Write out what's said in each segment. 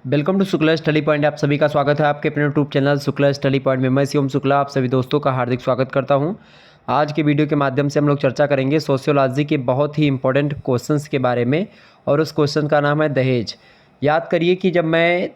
Welcome to Shukla study point. आप सभी का स्वागत है आपके अपने YouTube channel Shukla study point में। मैं शिवम शुक्ला आप सभी दोस्तों का हार्दिक स्वागत करता हूं। आज के वीडियो के माध्यम से हम लोग चर्चा करेंगे सोशियोलॉजी के बहुत ही इंपॉर्टेंट क्वेश्चंस के बारे में, और उस क्वेश्चन का नाम है दहेज। याद करिए कि जब मैं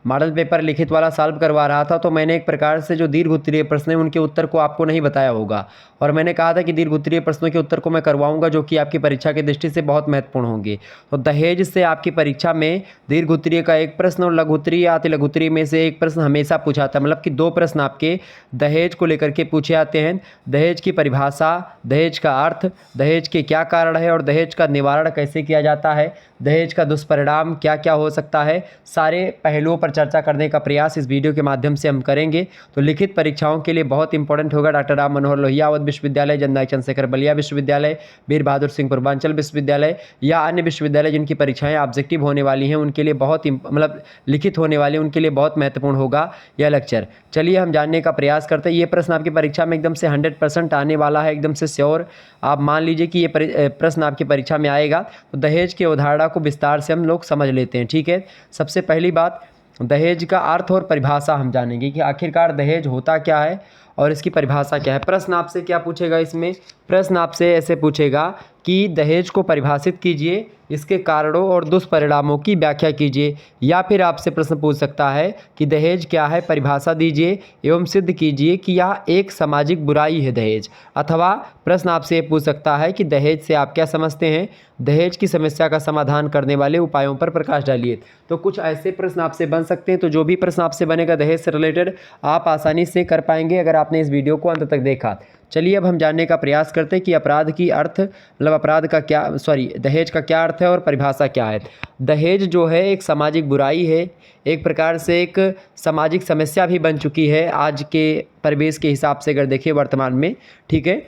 मॉडल पेपर लिखित वाला सॉल्व करवा रहा था तो मैंने एक प्रकार से जो दीर्घ उत्तरीय प्रश्न है उनके उत्तर को आपको नहीं बताया होगा, और मैंने कहा था कि दीर्घ उत्तरीय प्रश्नों के उत्तर को मैं करवाऊंगा जो कि आपकी परीक्षा की दृष्टि से बहुत महत्वपूर्ण होंगे। तो दहेज से आपकी परीक्षा में दीर्घ उत्तरीय का एक प्रश्न और लघु उत्तरीय या अति लघु उत्तरीय में से एक प्रश्न हमेशा पूछा आता है, मतलब कि दो प्रश्न आपके दहेज को लेकर के पूछे आते हैं। दहेज की परिभाषा, दहेज का अर्थ, दहेज के क्या कारण है और दहेज का निवारण कैसे किया जाता है, दहेज का दुष्परिणाम क्या क्या हो सकता है, सारे पहलुओं पर चर्चा करने का प्रयास इस वीडियो के माध्यम से हम करेंगे। तो लिखित परीक्षाओं के लिए बहुत इंपॉर्टेंट होगा डॉक्टर राम मनोहर लोहिया अवध विश्वविद्यालय, जननायक चंद्रशेखर बलिया विश्वविद्यालय, वीर बहादुर सिंह पूर्वांचल विश्वविद्यालय या अन्य विश्वविद्यालय जिनकी परीक्षाएं ऑब्जेक्टिव होने वाली हैं उनके लिए बहुत मतलब लिखित होने वाली हैं, उनके लिए बहुत महत्वपूर्ण होगा यह लेक्चर। चलिए हम जानने का प्रयास करते हैं। ये प्रश्न आपकी परीक्षा में एकदम से 100% आने वाला है, एकदम से श्योर आप मान लीजिए कि ये प्रश्न आपकी परीक्षा में आएगा। तो दहेज की अवधारणा को विस्तार से हम लोग समझ लेते हैं, ठीक है। सबसे पहली बात, दहेज का अर्थ और परिभाषा हम जानेंगे कि आखिरकार दहेज होता क्या है और इसकी परिभाषा क्या है। प्रश्न आपसे क्या पूछेगा इसमें, प्रश्न आपसे ऐसे पूछेगा कि दहेज को परिभाषित कीजिए, इसके कारणों और दुष्परिणामों की व्याख्या कीजिए, या फिर आपसे प्रश्न पूछ सकता है कि दहेज क्या है, परिभाषा दीजिए एवं सिद्ध कीजिए कि यह एक सामाजिक बुराई है दहेज। अथवा प्रश्न आपसे ये पूछ सकता है कि दहेज से आप क्या समझते हैं, दहेज की समस्या का समाधान करने वाले उपायों पर प्रकाश डालिए। तो कुछ ऐसे प्रश्न आपसे बन सकते हैं। तो जो भी प्रश्न आपसे बनेगा दहेज से रिलेटेड आप आसानी से कर पाएंगे अगर आपने इस वीडियो को अंत तक देखा। चलिए अब हम जानने का प्रयास करते हैं कि अपराध की अर्थ मतलब अपराध का क्या दहेज का क्या अर्थ है और परिभाषा क्या है। दहेज जो है एक सामाजिक बुराई है, एक प्रकार से एक सामाजिक समस्या भी बन चुकी है आज के परिवेश के हिसाब से अगर देखिए वर्तमान में, ठीक है।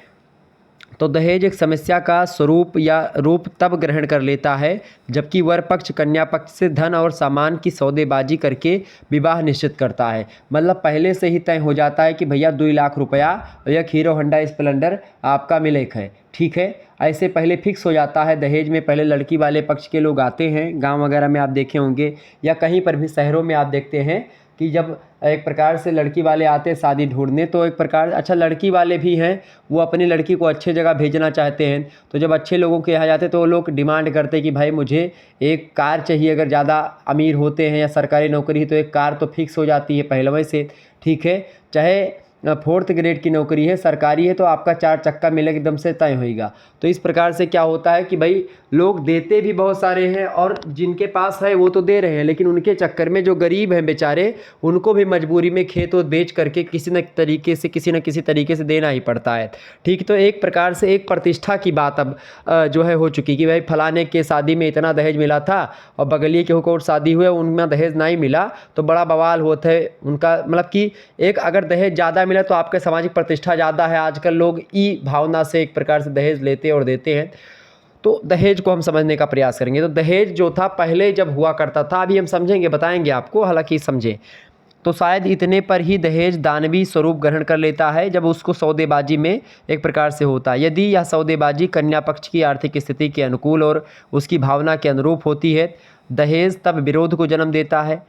तो दहेज एक समस्या का स्वरूप या रूप तब ग्रहण कर लेता है जबकि वर पक्ष कन्या पक्ष से धन और सामान की सौदेबाजी करके विवाह निश्चित करता है। मतलब पहले से ही तय हो जाता है कि भैया 2 लाख रुपया और एक हीरो होंडा स्प्लेंडर आपका मिलेक है, ठीक है। ऐसे पहले फिक्स हो जाता है दहेज में। पहले लड़की वाले पक्ष के लोग आते हैं, गाँव वगैरह में आप देखे होंगे या कहीं पर भी शहरों में आप देखते हैं कि जब एक प्रकार से लड़की वाले आते हैं शादी ढूंढने, तो एक प्रकार अच्छा लड़की वाले भी हैं, वो अपनी लड़की को अच्छे जगह भेजना चाहते हैं। तो जब अच्छे लोगों के यहाँ जाते हैं तो वो लोग डिमांड करते हैं कि भाई मुझे एक कार चाहिए। अगर ज़्यादा अमीर होते हैं या सरकारी नौकरी है तो एक कार तो फिक्स हो जाती है पहलवे से, ठीक है। चाहे 4th ग्रेड की नौकरी है, सरकारी है, तो आपका 4 चक्का मिलेगा एकदम से तय होएगा। तो इस प्रकार से क्या होता है कि भाई लोग देते भी बहुत सारे हैं और जिनके पास है वो तो दे रहे हैं, लेकिन उनके चक्कर में जो गरीब हैं बेचारे उनको भी मजबूरी में खेत और बेच करके किसी न किसी तरीके से देना ही पड़ता है, ठीक। तो एक प्रकार से एक प्रतिष्ठा की बात अब जो है हो चुकी कि भाई फलाने के शादी में इतना दहेज मिला था और बगलिए के और शादी हुए उनमें दहेज नहीं मिला तो बड़ा बवाल होता है उनका। मतलब कि एक अगर दहेज ज़्यादा मिला तो आपके सामाजिक प्रतिष्ठा ज़्यादा है। आजकल लोग ई भावना से एक प्रकार से दहेज लेते और देते हैं। तो दहेज को हम समझने का प्रयास करेंगे। तो दहेज जो था पहले जब हुआ करता था, अभी हम समझेंगे बताएंगे आपको, हालांकि समझें तो शायद इतने पर ही दहेज दानवी स्वरूप ग्रहण कर लेता है जब उसको सौदेबाजी में एक प्रकार से होता है। यदि यह सौदेबाजी कन्या पक्ष की आर्थिक स्थिति के अनुकूल और उसकी भावना के अनुरूप होती है, दहेज तब विरोध को जन्म देता है।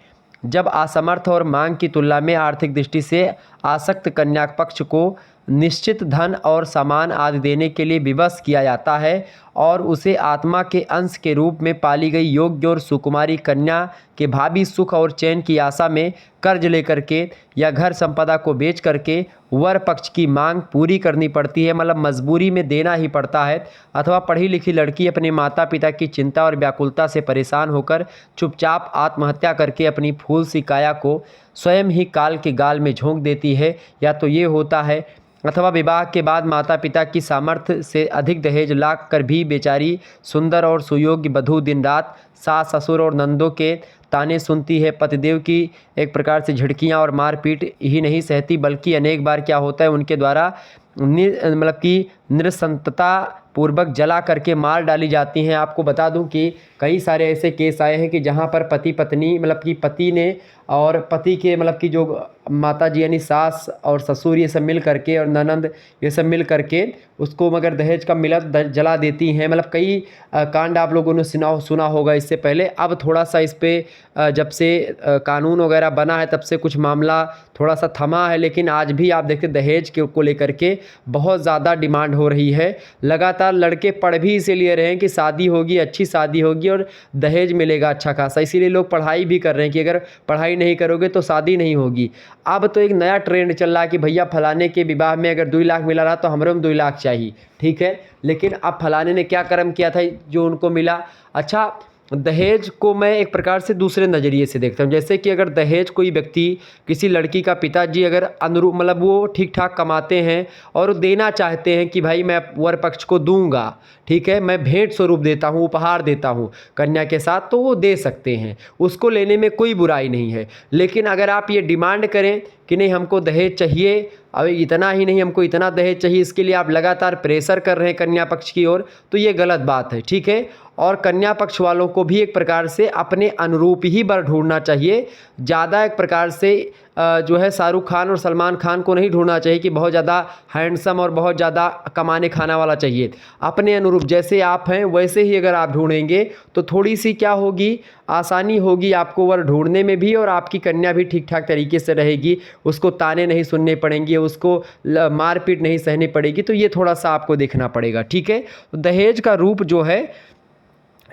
जब असमर्थ और मांग की तुलना में आर्थिक दृष्टि से आसक्त कन्या पक्ष को निश्चित धन और सामान आदि देने के लिए विवश किया जाता है और उसे आत्मा के अंश के रूप में पाली गई योग्य और सुकुमारी कन्या के भावी सुख और चैन की आशा में कर्ज लेकर के या घर संपदा को बेच करके वर पक्ष की मांग पूरी करनी पड़ती है। मतलब मजबूरी में देना ही पड़ता है। अथवा पढ़ी लिखी लड़की अपने माता पिता की चिंता और व्याकुलता से परेशान होकर चुपचाप आत्महत्या करके अपनी फूल सी काया को स्वयं ही काल के गाल में झोंक देती है। या तो ये होता है, अथवा विवाह के बाद माता पिता की सामर्थ्य से अधिक दहेज लाख कर भी बेचारी सुंदर और सुयोग्य वधू दिन रात सास ससुर और नंदों के ताने सुनती है। पतिदेव की एक प्रकार से झिड़कियां और मारपीट ही नहीं सहती, बल्कि अनेक बार क्या होता है उनके द्वारा मतलब कि नृशंसता पूर्वक जला करके मार डाली जाती हैं। आपको बता दूं कि कई सारे ऐसे केस आए हैं कि जहां पर पति पत्नी मतलब कि पति ने और पति के मतलब कि जो माता जी यानी सास और ससुर ये सब मिल करके और ननंद ये सब मिल करके उसको मगर दहेज का मिला जला देती हैं। मतलब कई कांड आप लोगों ने सुना होगा इससे पहले। अब थोड़ा सा इस पर जब से कानून वगैरह बना है तब से कुछ मामला थोड़ा सा थमा है, लेकिन आज भी आप देखते दहेज को लेकर के बहुत ज़्यादा डिमांड हो रही है। लगातार लड़के पढ़ भी इसीलिए रहे हैं कि शादी होगी, अच्छी शादी होगी और दहेज मिलेगा अच्छा खासा, इसीलिए लोग पढ़ाई भी कर रहे हैं कि अगर पढ़ाई नहीं करोगे तो शादी नहीं होगी। अब तो एक नया ट्रेंड चल रहा है कि भैया फलाने के विवाह में अगर 2 लाख मिला रहा तो हमरे में 2 लाख चाहिए, ठीक है। लेकिन अब फलाने ने क्या कर्म किया था जो उनको मिला। अच्छा, दहेज को मैं एक प्रकार से दूसरे नज़रिए से देखता हूँ। जैसे कि अगर दहेज कोई व्यक्ति किसी लड़की का पिताजी अगर अनुरूप मतलब वो ठीक ठाक कमाते हैं और देना चाहते हैं कि भाई मैं वर पक्ष को दूंगा, ठीक है, मैं भेंट स्वरूप देता हूँ, उपहार देता हूँ कन्या के साथ, तो वो दे सकते हैं, उसको लेने में कोई बुराई नहीं है। लेकिन अगर आप ये डिमांड करें कि नहीं हमको दहेज चाहिए, अब इतना ही नहीं हमको इतना दहेज चाहिए, इसके लिए आप लगातार प्रेशर कर रहे हैं कन्या पक्ष की ओर, तो ये गलत बात है, ठीक है। और कन्या पक्ष वालों को भी एक प्रकार से अपने अनुरूप ही वर ढूंढना चाहिए। ज़्यादा एक प्रकार से जो है शाहरुख खान और सलमान खान को नहीं ढूंढना चाहिए कि बहुत ज़्यादा हैंडसम और बहुत ज़्यादा कमाने खाना वाला चाहिए। अपने अनुरूप जैसे आप हैं वैसे ही अगर आप ढूंढेंगे तो थोड़ी सी क्या होगी, आसानी होगी आपको वर ढूंढने में भी, और आपकी कन्या भी ठीक ठाक तरीके से रहेगी, उसको ताने नहीं सुनने पड़ेंगे, उसको मारपीट नहीं सहनी पड़ेगी। तो ये थोड़ा सा आपको देखना पड़ेगा, ठीक है। तो दहेज का रूप जो है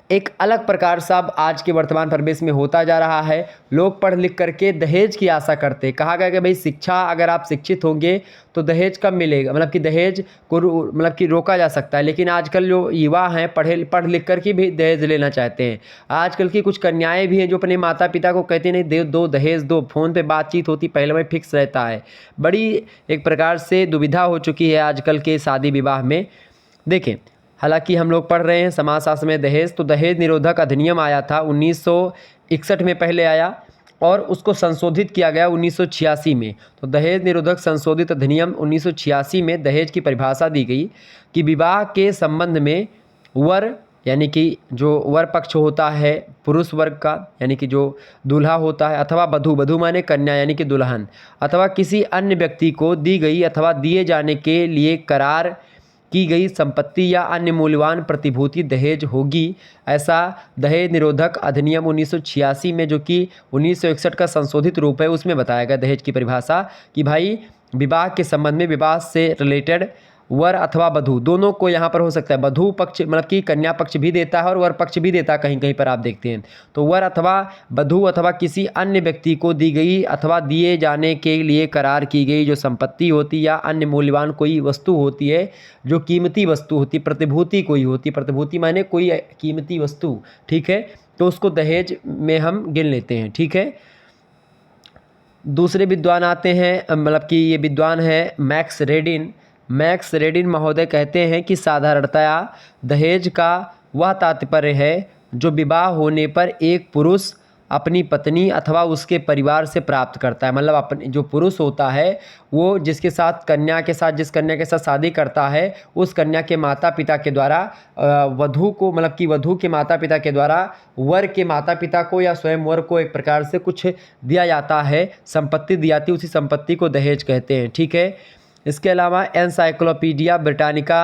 एक अलग प्रकार सा अब आज के वर्तमान परिवेश में होता जा रहा है। लोग पढ़ लिख करके दहेज की आशा करते हैं। कहा गया कि भाई शिक्षा, अगर आप शिक्षित होंगे तो दहेज कब मिलेगा, मतलब कि दहेज को मतलब कि रोका जा सकता है। लेकिन आजकल जो युवा हैं पढ़ लिख कर के भी दहेज लेना चाहते हैं। आजकल की कुछ कन्याएं भी हैं जो अपने माता पिता को कहते नहीं दे दो दहेज दो, फ़ोन पे बातचीत होती, पहले में फिक्स रहता है। बड़ी एक प्रकार से दुविधा हो चुकी है आजकल के शादी विवाह में। देखें, हालांकि हम लोग पढ़ रहे हैं समाजशास्त्र में दहेज, तो दहेज निरोधक अधिनियम आया था 1961 में पहले आया और उसको संशोधित किया गया 1986 में। तो दहेज निरोधक संशोधित अधिनियम 1986 में दहेज की परिभाषा दी गई कि विवाह के संबंध में वर यानी कि जो वर पक्ष होता है पुरुष वर्ग का, यानी कि जो दूल्हा होता है, अथवा वधू माने कन्या यानी कि दुल्हन, अथवा किसी अन्य व्यक्ति को दी गई अथवा दिए जाने के लिए करार की गई संपत्ति या अन्य मूल्यवान प्रतिभूति दहेज होगी। ऐसा दहेज निरोधक अधिनियम 1986 में, जो कि 1961 का संशोधित रूप है, उसमें बताया गया दहेज की परिभाषा कि भाई विवाह के संबंध में विवाह से रिलेटेड वर अथवा वधू दोनों को यहाँ पर हो सकता है। वधू पक्ष मतलब कि कन्या पक्ष भी देता है और वर पक्ष भी देता है, कहीं कहीं पर आप देखते हैं। तो वर अथवा वधू अथवा किसी अन्य व्यक्ति को दी गई अथवा दिए जाने के लिए करार की गई जो संपत्ति होती या अन्य मूल्यवान कोई वस्तु होती है, जो कीमती वस्तु होती, प्रतिभूति कोई होती, प्रतिभूति माने कोई कीमती वस्तु, ठीक है, तो उसको दहेज में हम गिन लेते हैं, ठीक है। दूसरे विद्वान आते हैं, मतलब कि ये विद्वान है मैक्स रेडिन महोदय कहते हैं कि साधारणतया दहेज का वह तात्पर्य है जो विवाह होने पर एक पुरुष अपनी पत्नी अथवा उसके परिवार से प्राप्त करता है। मतलब अपने जो पुरुष होता है वो जिस कन्या के साथ शादी करता है, उस कन्या के माता पिता के द्वारा वधू को मतलब कि वधू के माता पिता के द्वारा वर के माता पिता को या स्वयं वर को एक प्रकार से कुछ दिया जाता है, संपत्ति दी जाती है, उसी संपत्ति को दहेज कहते हैं, ठीक है। इसके अलावा एनसाइक्लोपीडिया ब्रिटानिका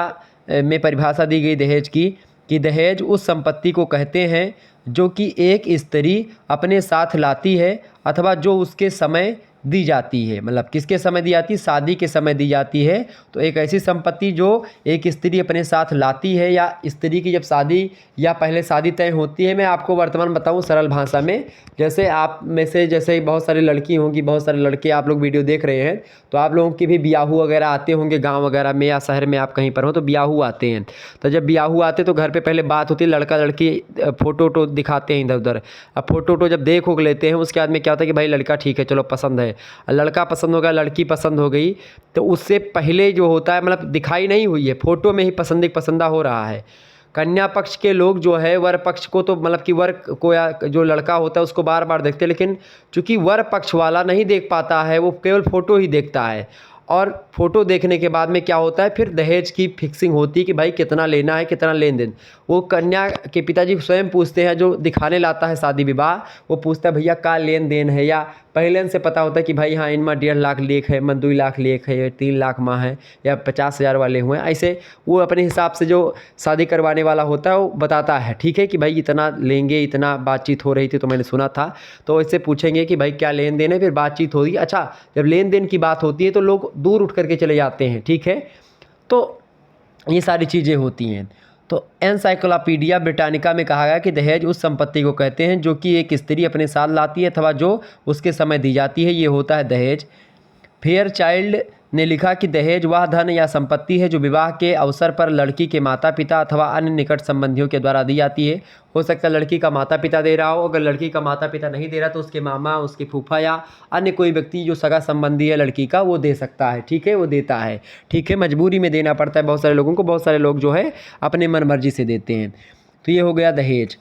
में परिभाषा दी गई दहेज की कि दहेज उस संपत्ति को कहते हैं जो कि एक स्त्री अपने साथ लाती है अथवा जो उसके समय दी जाती है। मतलब किसके समय दी जाती है, शादी के समय दी जाती है। तो एक ऐसी संपत्ति जो एक स्त्री अपने साथ लाती है या स्त्री की जब शादी या पहले शादी तय होती है। मैं आपको वर्तमान बताऊं सरल भाषा में, जैसे आप में से जैसे बहुत सारी लड़की होंगी, बहुत सारे लड़के आप लोग वीडियो देख रहे हैं, तो आप लोगों की भी बियाहू वगैरह आते होंगे गाँव वगैरह में या शहर में, आप कहीं पर हो तो बियाहू आते हैं। तो जब बियाहू आते तो घर पर पहले बात होती है, लड़का लड़की फ़ोटो वोटो दिखाते हैं इधर उधर। अब फ़ोटो वोटो जब देख लेते हैं उसके बाद में क्या होता है कि भाई लड़का ठीक है चलो पसंद है, लड़का पसंद हो गया, लड़की पसंद हो गई, तो उससे पहले जो होता है मतलब दिखाई नहीं हुई है, फ़ोटो में ही पसंदा हो रहा है। कन्या पक्ष के लोग जो है वर पक्ष को तो मतलब कि वर को या जो लड़का होता है उसको बार बार देखते हैं, लेकिन चूंकि वर पक्ष वाला नहीं देख पाता है, वो केवल फ़ोटो ही देखता है और फ़ोटो देखने के बाद में क्या होता है, फिर दहेज की फिक्सिंग होती है कि भाई कितना लेना है, कितना लेन देन। वो कन्या के पिताजी स्वयं पूछते हैं, जो दिखाने लाता है शादी विवाह, वो पूछता है भैया का लेन देन है, या पहले से पता होता है कि भाई हाँ इनमें 1.5 लाख लेख है, मैं 2 लाख लेख है, 3 लाख माँ है, या 50,000 वाले हुए हैं। ऐसे वो अपने हिसाब से जो शादी करवाने वाला होता है वो बताता है, ठीक है कि भाई इतना लेंगे, इतना बातचीत हो रही थी तो मैंने सुना था। तो इससे पूछेंगे कि भाई क्या लेन देन है, फिर बातचीत होगी। अच्छा, जब लेन देन की बात होती है तो लोग दूर उठ करके चले जाते हैं, ठीक है। तो ये सारी चीज़ें होती हैं। तो एनसाइक्लोपीडिया ब्रिटानिका में कहा गया कि दहेज उस संपत्ति को कहते हैं जो कि एक स्त्री अपने साथ लाती है अथवा जो उसके समय दी जाती है, ये होता है दहेज। फेयरचाइल्ड ने लिखा कि दहेज वह धन या संपत्ति है जो विवाह के अवसर पर लड़की के माता पिता अथवा अन्य निकट संबंधियों के द्वारा दी जाती है। हो सकता है लड़की का माता पिता दे रहा हो, अगर लड़की का माता पिता नहीं दे रहा तो उसके मामा, उसके फूफा या अन्य कोई व्यक्ति जो सगा संबंधी है लड़की का, वो दे सकता है, ठीक है, वो देता है, ठीक है। मजबूरी में देना पड़ता है बहुत सारे लोगों को, बहुत सारे लोग जो है अपने मन मर्जी से देते हैं। तो ये हो गया दहेज।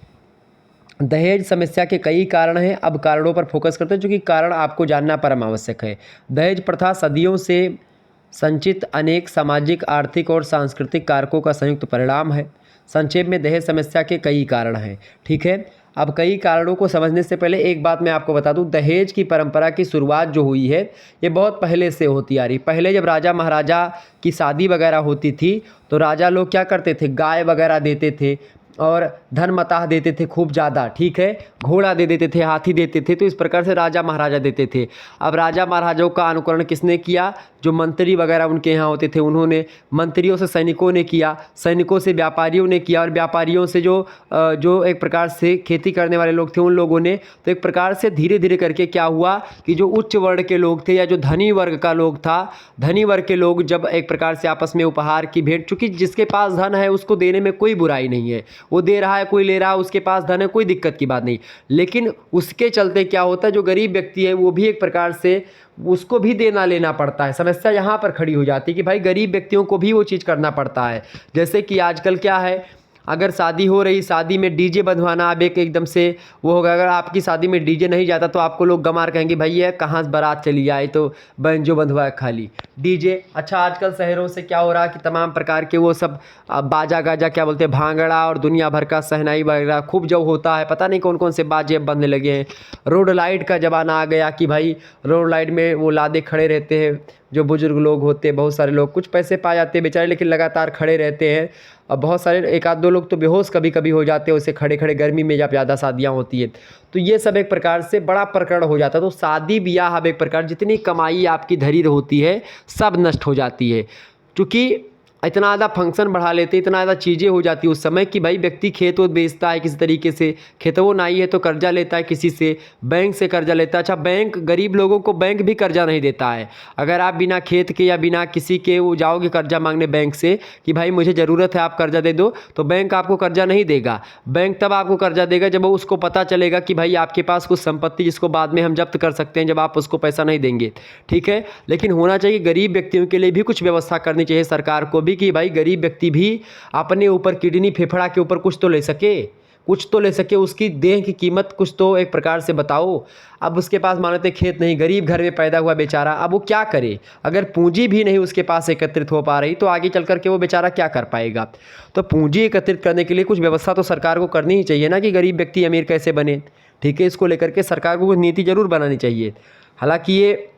दहेज समस्या के कई कारण हैं, अब कारणों पर फोकस करते हैं, चूँकि कारण आपको जानना परम आवश्यक है। दहेज प्रथा सदियों से संचित अनेक सामाजिक, आर्थिक और सांस्कृतिक कारकों का संयुक्त परिणाम है। संक्षेप में दहेज समस्या के कई कारण हैं, ठीक है। अब कई कारणों को समझने से पहले एक बात मैं आपको बता दूं, दहेज की परंपरा की शुरुआत जो हुई है ये बहुत पहले से होती आ रही। पहले जब राजा महाराजा की शादी वगैरह होती थी तो राजा लोग क्या करते थे, गाय वगैरह देते थे और धन मताह देते थे खूब ज़्यादा, ठीक है, घोड़ा दे देते थे, हाथी देते थे। तो इस प्रकार से राजा महाराजा देते थे। अब राजा महाराजाओं का अनुकरण किसने किया, जो मंत्री वगैरह उनके यहाँ होते थे उन्होंने, मंत्रियों से सैनिकों ने किया, सैनिकों से व्यापारियों ने किया, और व्यापारियों से जो एक प्रकार से खेती करने वाले लोग थे उन लोगों ने। तो एक प्रकार से धीरे धीरे करके क्या हुआ कि जो उच्च वर्ण के लोग थे या जो धनी वर्ग का लोग था, धनी वर्ग के लोग जब एक प्रकार से आपस में उपहार की भेंट, चूँकि जिसके पास धन है उसको देने में कोई बुराई नहीं है, वो दे रहा है, कोई ले रहा है, उसके पास धन है, कोई दिक्कत की बात नहीं। लेकिन उसके चलते क्या होता है, जो गरीब व्यक्ति है वो भी एक प्रकार से उसको भी देना लेना पड़ता है। समस्या यहाँ पर खड़ी हो जाती है कि भाई गरीब व्यक्तियों को भी वो चीज़ करना पड़ता है। जैसे कि आजकल क्या है, अगर शादी हो रही, शादी में डीजे बंधवाना अब एक एकदम से वो होगा। अगर आपकी शादी में डीजे नहीं जाता तो आपको लोग गमार कहेंगे भैया कहाँ से बारात चली आई तो बैंजो बंधवाया खाली डीजे। अच्छा, आजकल शहरों से क्या हो रहा है कि तमाम प्रकार के वो सब बाजा गाजा क्या बोलते हैं, भांगड़ा और दुनिया भर का सहनाई वगैरह खूब जो होता है, पता नहीं कौन कौन से बाजे अब बनने लगे हैं। रोड लाइट का ज़माना आ गया कि भाई रोड लाइट में वो लादे खड़े रहते हैं, जो बुजुर्ग लोग होते हैं, बहुत सारे लोग कुछ पैसे पा जाते हैं बेचारे, लेकिन लगातार खड़े रहते हैं। अब बहुत सारे एक आध दो लोग तो बेहोश कभी कभी हो जाते हैं उसे खड़े खड़े, गर्मी में जब ज़्यादा शादियाँ होती है तो ये सब एक प्रकार से बड़ा प्रकरण हो जाता है। तो शादी ब्याह अब एक प्रकार जितनी कमाई आपकी धरी होती है सब नष्ट हो जाती है, क्योंकि इतना ज़्यादा फंक्शन बढ़ा लेते, इतना ज़्यादा चीज़ें हो जाती उस समय कि भाई व्यक्ति खेत वोत बेचता है किसी तरीके से, खेतों नहीं है तो कर्जा लेता है किसी से, बैंक से कर्जा लेता है। अच्छा, बैंक गरीब लोगों को बैंक भी कर्जा नहीं देता है। अगर आप बिना खेत के या बिना किसी के वो जाओगे कर्जा मांगने बैंक से कि भाई मुझे ज़रूरत है आप कर्जा दे दो, तो बैंक आपको कर्जा नहीं देगा। बैंक तब आपको कर्जा देगा जब उसको पता चलेगा कि भाई आपके पास कुछ संपत्ति जिसको बाद में हम जब्त कर सकते हैं, जब आप उसको पैसा नहीं देंगे, ठीक है। लेकिन होना चाहिए गरीब व्यक्तियों के लिए भी कुछ व्यवस्था करनी चाहिए सरकार को भी कि भाई गरीब व्यक्ति भी अपने ऊपर किडनी फेफड़ा के ऊपर कुछ तो ले सके, कुछ तो ले सके, उसकी देह की कीमत कुछ तो एक प्रकार से बताओ। अब उसके पास मानते खेत नहीं, गरीब घर में पैदा हुआ बेचारा, अब वो क्या करे, अगर पूंजी भी नहीं उसके पास एकत्रित हो पा रही तो आगे चल करके वो बेचारा क्या कर पाएगा। तो पूंजी एकत्रित करने के लिए कुछ व्यवस्था तो सरकार को करनी ही चाहिए ना कि गरीब व्यक्ति अमीर कैसे बने, ठीक है। इसको लेकर के सरकार को कुछ नीति जरूर बनानी चाहिए। हालांकि ये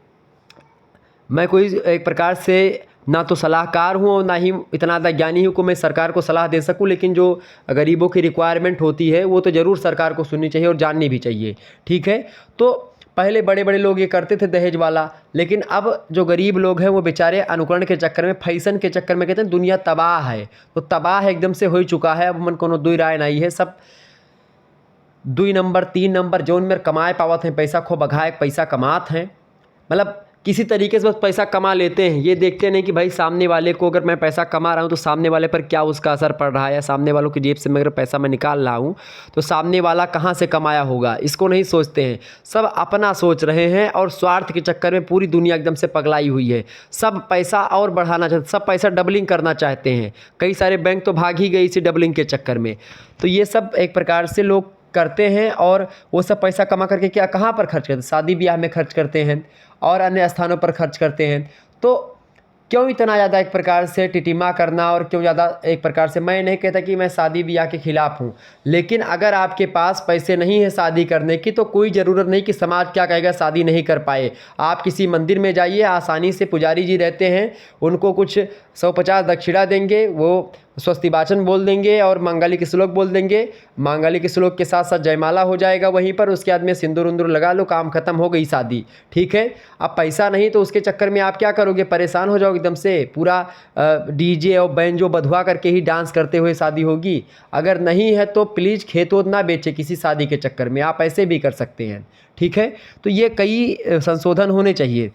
मैं कोई एक प्रकार से ना तो सलाहकार हूँ और ना ही इतना ज़्यादा ज्ञानी हूँ कि मैं सरकार को सलाह दे सकूँ, लेकिन जो गरीबों की रिक्वायरमेंट होती है वो तो ज़रूर सरकार को सुननी चाहिए और जाननी भी चाहिए, ठीक है। तो पहले बड़े बड़े लोग ये करते थे दहेज वाला, लेकिन अब जो गरीब लोग हैं वो बेचारे अनुकरण के चक्कर में, फैशन के चक्कर में कहते हैं दुनिया तबाह है, तो तबाह एकदम से हो चुका है। अब मन कोनो दुई राय नहीं है, सब 2 नंबर 3 नंबर जोन में कमाए पावत हैं, पैसा खो बघाए पैसा कमात हैं, मतलब किसी तरीके से बस पैसा कमा लेते हैं। ये देखते नहीं कि भाई सामने वाले को, अगर मैं पैसा कमा रहा हूँ तो सामने वाले पर क्या उसका असर पड़ रहा है, या सामने वालों की जेब से अगर पैसा मैं निकाल रहा हूँ तो सामने वाला कहाँ से कमाया होगा, इसको नहीं सोचते हैं। सब अपना सोच रहे हैं और स्वार्थ के चक्कर में पूरी दुनिया एकदम से पगलाई हुई है। सब पैसा और बढ़ाना चाहते, सब पैसा डबलिंग करना चाहते हैं। कई सारे बैंक तो भाग ही गए इसी डबलिंग के चक्कर में। तो ये सब एक प्रकार से लोग करते हैं और वो सब पैसा कमा करके क्या कहाँ पर खर्च करते हैं, शादी ब्याह में खर्च करते हैं और अन्य स्थानों पर खर्च करते हैं। तो क्यों इतना ज़्यादा एक प्रकार से टिटिमा करना, और क्यों ज़्यादा एक प्रकार से, मैं नहीं कहता कि मैं शादी ब्याह के खिलाफ़ हूँ, लेकिन अगर आपके पास पैसे नहीं है शादी करने की तो कोई ज़रूरत नहीं कि समाज क्या कहेगा शादी नहीं कर पाए। आप किसी मंदिर में जाइए, आसानी से पुजारी जी रहते हैं, उनको कुछ 150 दक्षिणा देंगे, वो स्वस्ति वाचन बोल देंगे और मांगलिक श्लोक बोल देंगे। मांगलिक श्लोक के साथ साथ जयमाला हो जाएगा वहीं पर, उसके बाद में सिंदूर उंदूर लगा लो, काम खत्म, हो गई शादी। ठीक है। अब पैसा नहीं तो उसके चक्कर में आप क्या करोगे, परेशान हो जाओगे एकदम से, पूरा डीजे और बैंजो बधवा करके ही डांस करते हुए शादी होगी। अगर नहीं है तो प्लीज़ खेत वोत ना बेचे किसी शादी के चक्कर में, आप ऐसे भी कर सकते हैं। ठीक है। तो ये कई संशोधन होने चाहिए।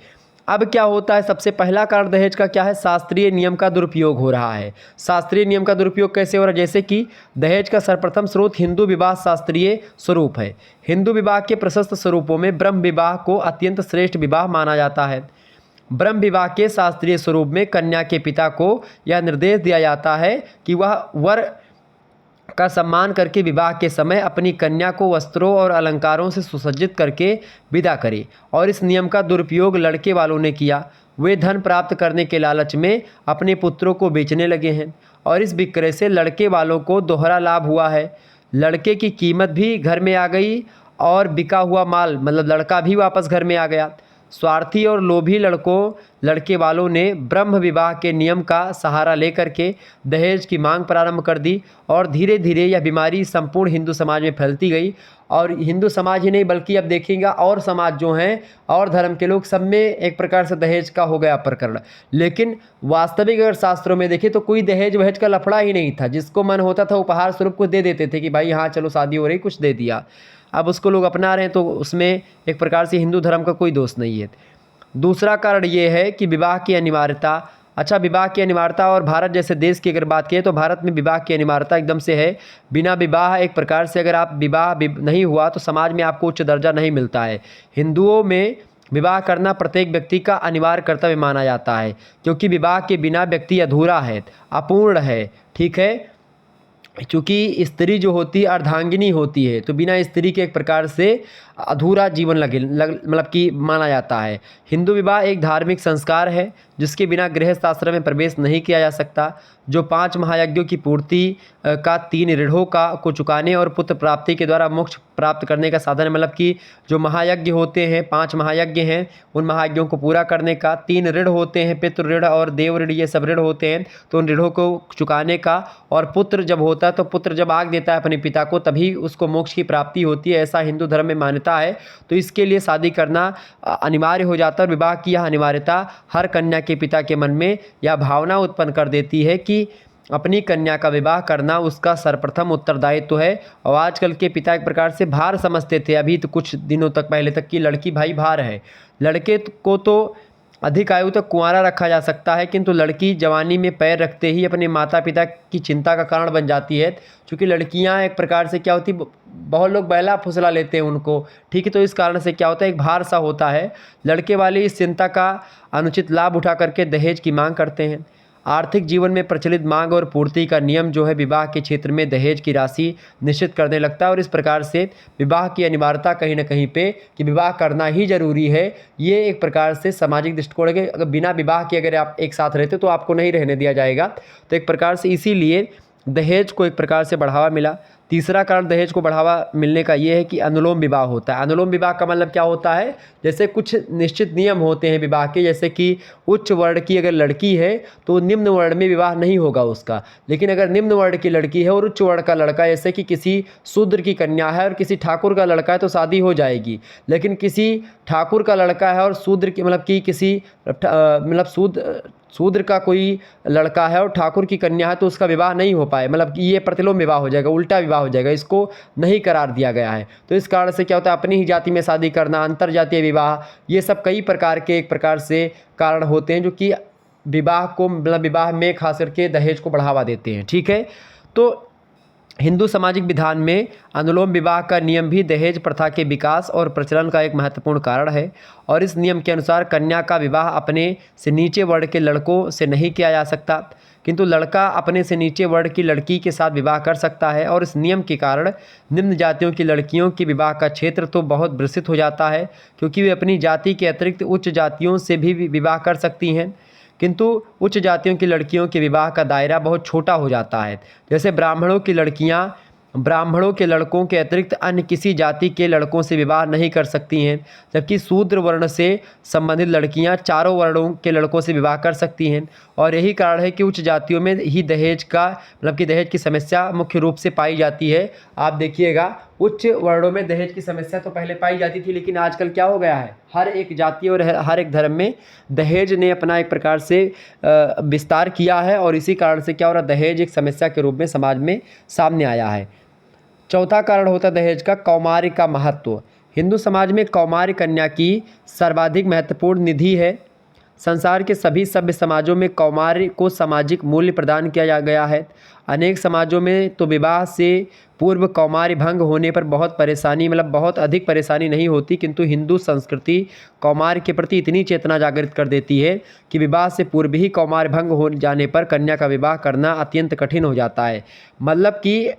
अब क्या होता है, सबसे पहला कारण दहेज का क्या है, शास्त्रीय नियम का दुरुपयोग हो रहा है। शास्त्रीय नियम का दुरुपयोग कैसे हो रहा है, जैसे कि दहेज का सर्वप्रथम स्रोत हिंदू विवाह शास्त्रीय स्वरूप है। हिंदू विवाह के प्रशस्त स्वरूपों में ब्रह्म विवाह को अत्यंत श्रेष्ठ विवाह माना जाता है। ब्रह्म विवाह के शास्त्रीय स्वरूप में कन्या के पिता को यह निर्देश दिया जाता है कि वह वर का सम्मान करके विवाह के समय अपनी कन्या को वस्त्रों और अलंकारों से सुसज्जित करके विदा करे, और इस नियम का दुरुपयोग लड़के वालों ने किया। वे धन प्राप्त करने के लालच में अपने पुत्रों को बेचने लगे हैं, और इस विक्रय से लड़के वालों को दोहरा लाभ हुआ है। लड़के की कीमत भी घर में आ गई और बिका हुआ माल, मतलब लड़का भी वापस घर में आ गया। स्वार्थी और लोभी लड़के वालों ने ब्रह्म विवाह के नियम का सहारा लेकर के दहेज की मांग प्रारंभ कर दी, और धीरे धीरे यह बीमारी संपूर्ण हिंदू समाज में फैलती गई। और हिंदू समाज ही नहीं बल्कि अब देखिएगा और समाज जो हैं और धर्म के लोग, सब में एक प्रकार से दहेज का हो गया प्रकरण। लेकिन वास्तविक अगर शास्त्रों में देखें तो कोई दहेज वहेज का लफड़ा ही नहीं था। जिसको मन होता था उपहार स्वरूप को दे देते थे कि भाई हाँ चलो शादी हो रही, कुछ दे दिया। अब उसको लोग अपना रहे हैं तो उसमें एक प्रकार से हिंदू धर्म का कोई दोष नहीं है। दूसरा कारण ये है कि विवाह की अनिवार्यता। अच्छा, विवाह की अनिवार्यता, और भारत जैसे देश की अगर बात करें तो भारत में विवाह की अनिवार्यता एकदम से है। बिना विवाह एक प्रकार से अगर आप विवाह नहीं हुआ तो समाज में आपको उच्च दर्जा नहीं मिलता है। हिंदुओं में विवाह करना प्रत्येक व्यक्ति का अनिवार्य कर्तव्य माना जाता है, क्योंकि विवाह के बिना व्यक्ति अधूरा है, अपूर्ण है। ठीक है। चूँकि स्त्री जो होती है अर्धांगिनी होती है, तो बिना स्त्री के एक प्रकार से अधूरा जीवन मतलब कि माना जाता है। हिंदू विवाह एक धार्मिक संस्कार है जिसके बिना गृहस्थ आश्रम में प्रवेश नहीं किया जा सकता, जो 5 महायज्ञों की पूर्ति का 3 ऋणों को चुकाने और पुत्र प्राप्ति के द्वारा मोक्ष प्राप्त करने का साधन है। मतलब कि जो महायज्ञ होते हैं, 5 महायज्ञ हैं, उन महायज्ञों को पूरा करने का, 3 ऋण होते हैं, पितृ ऋण और देव ऋण, ये सब ऋण होते हैं, तो उन ऋणों को चुकाने का। और पुत्र जब होता है तो पुत्र जब आग देता है अपने पिता को तभी उसको मोक्ष की प्राप्ति होती है, ऐसा हिंदू धर्म में मान्यता है। तो इसके लिए शादी करना अनिवार्य हो जाता है। और विवाह की यह अनिवार्यता हर कन्या के पिता के मन में यह भावना उत्पन्न कर देती है कि अपनी कन्या का विवाह करना उसका सर्वप्रथम उत्तरदायित्व है। और आजकल के पिता एक प्रकार से भार समझते थे, अभी तो कुछ दिनों तक पहले तक, कि लड़की भाई भार है। लड़के को तो अधिक आयु तक कुंवारा रखा जा सकता है, किंतु लड़की जवानी में पैर रखते ही अपने माता पिता की चिंता का कारण बन जाती है। क्योंकि लड़कियां एक प्रकार से क्या होती, बहुत लोग बहला फुसला लेते हैं उनको। ठीक है। तो इस कारण से क्या होता है, एक भार सा होता है। लड़के वाले इस चिंता का अनुचित लाभ उठा करके दहेज की मांग करते हैं। आर्थिक जीवन में प्रचलित मांग और पूर्ति का नियम जो है विवाह के क्षेत्र में दहेज की राशि निश्चित करने लगता है। और इस प्रकार से विवाह की अनिवार्यता कहीं ना कहीं पे कि विवाह करना ही जरूरी है, ये एक प्रकार से सामाजिक दृष्टिकोण है कि अगर बिना विवाह के अगर आप एक साथ रहते तो आपको नहीं रहने दिया जाएगा। तो एक प्रकार से इसीलिए दहेज को एक प्रकार से बढ़ावा मिला। तीसरा कारण दहेज को बढ़ावा मिलने का ये है कि अनुलोम विवाह होता है। अनुलोम विवाह का मतलब क्या होता है, जैसे कुछ निश्चित नियम होते हैं विवाह के, जैसे कि उच्च वर्ण की अगर लड़की है तो निम्न वर्ण में विवाह नहीं होगा उसका। लेकिन अगर निम्न वर्ण की लड़की है और उच्च वर्ण का लड़का, जैसे कि किसी शूद्र की कन्या है और किसी ठाकुर का लड़का है, तो शादी हो जाएगी। लेकिन किसी ठाकुर का लड़का है और शूद्र की मतलब कि किसी मतलब शूद्र का कोई लड़का है और ठाकुर की कन्या है, तो उसका विवाह नहीं हो पाए, मतलब कि ये प्रतिलोम विवाह हो जाएगा, उल्टा विवाह हो जाएगा, इसको नहीं करार दिया गया है। तो इस कारण से क्या होता है, अपनी ही जाति में शादी करना, अंतर जातीय विवाह, ये सब कई प्रकार के एक प्रकार से कारण होते हैं जो कि विवाह को मतलब विवाह में खास करके दहेज को बढ़ावा देते हैं। ठीक है। तो हिंदू सामाजिक विधान में अनुलोम विवाह का नियम भी दहेज प्रथा के विकास और प्रचलन का एक महत्वपूर्ण कारण है। और इस नियम के अनुसार कन्या का विवाह अपने से नीचे वर्ण के लड़कों से नहीं किया जा सकता, किंतु लड़का अपने से नीचे वर्ण की लड़की के साथ विवाह कर सकता है। और इस नियम के कारण निम्न जातियों की लड़कियों की विवाह का क्षेत्र तो बहुत विस्तृत हो जाता है, क्योंकि वे अपनी जाति के अतिरिक्त उच्च जातियों से भी विवाह कर सकती हैं। किंतु उच्च जातियों की लड़कियों के विवाह का दायरा बहुत छोटा हो जाता है। जैसे ब्राह्मणों की लड़कियां ब्राह्मणों के लड़कों के अतिरिक्त अन्य किसी जाति के लड़कों से विवाह नहीं कर सकती हैं, जबकि शूद्र वर्ण से संबंधित लड़कियां चारों वर्णों के लड़कों से विवाह कर सकती हैं। और यही कारण है कि उच्च जातियों में ही दहेज का मतलब कि दहेज की समस्या मुख्य रूप से पाई जाती है। आप देखिएगा, उच्च वर्णों में दहेज की समस्या तो पहले पाई जाती थी, लेकिन आजकल क्या हो गया है, हर एक जाति और हर एक धर्म में दहेज ने अपना एक प्रकार से विस्तार किया है। और इसी कारण से क्या हो रहा है, दहेज एक समस्या के रूप में समाज में सामने आया है। चौथा कारण होता है दहेज का कौमार्य का महत्व। हिंदू समाज में कौमार्य कन्या की सर्वाधिक महत्वपूर्ण निधि है। संसार के सभी सभ्य समाजों में कौमार्य को सामाजिक मूल्य प्रदान किया गया है। अनेक समाजों में तो विवाह से पूर्व कौमार्य भंग होने पर बहुत अधिक परेशानी नहीं होती, किंतु हिंदू संस्कृति कौमार्य के प्रति इतनी चेतना जागृत कर देती है कि विवाह से पूर्व ही कौमार्य भंग हो जाने पर कन्या का विवाह करना अत्यंत कठिन हो जाता है। मतलब कि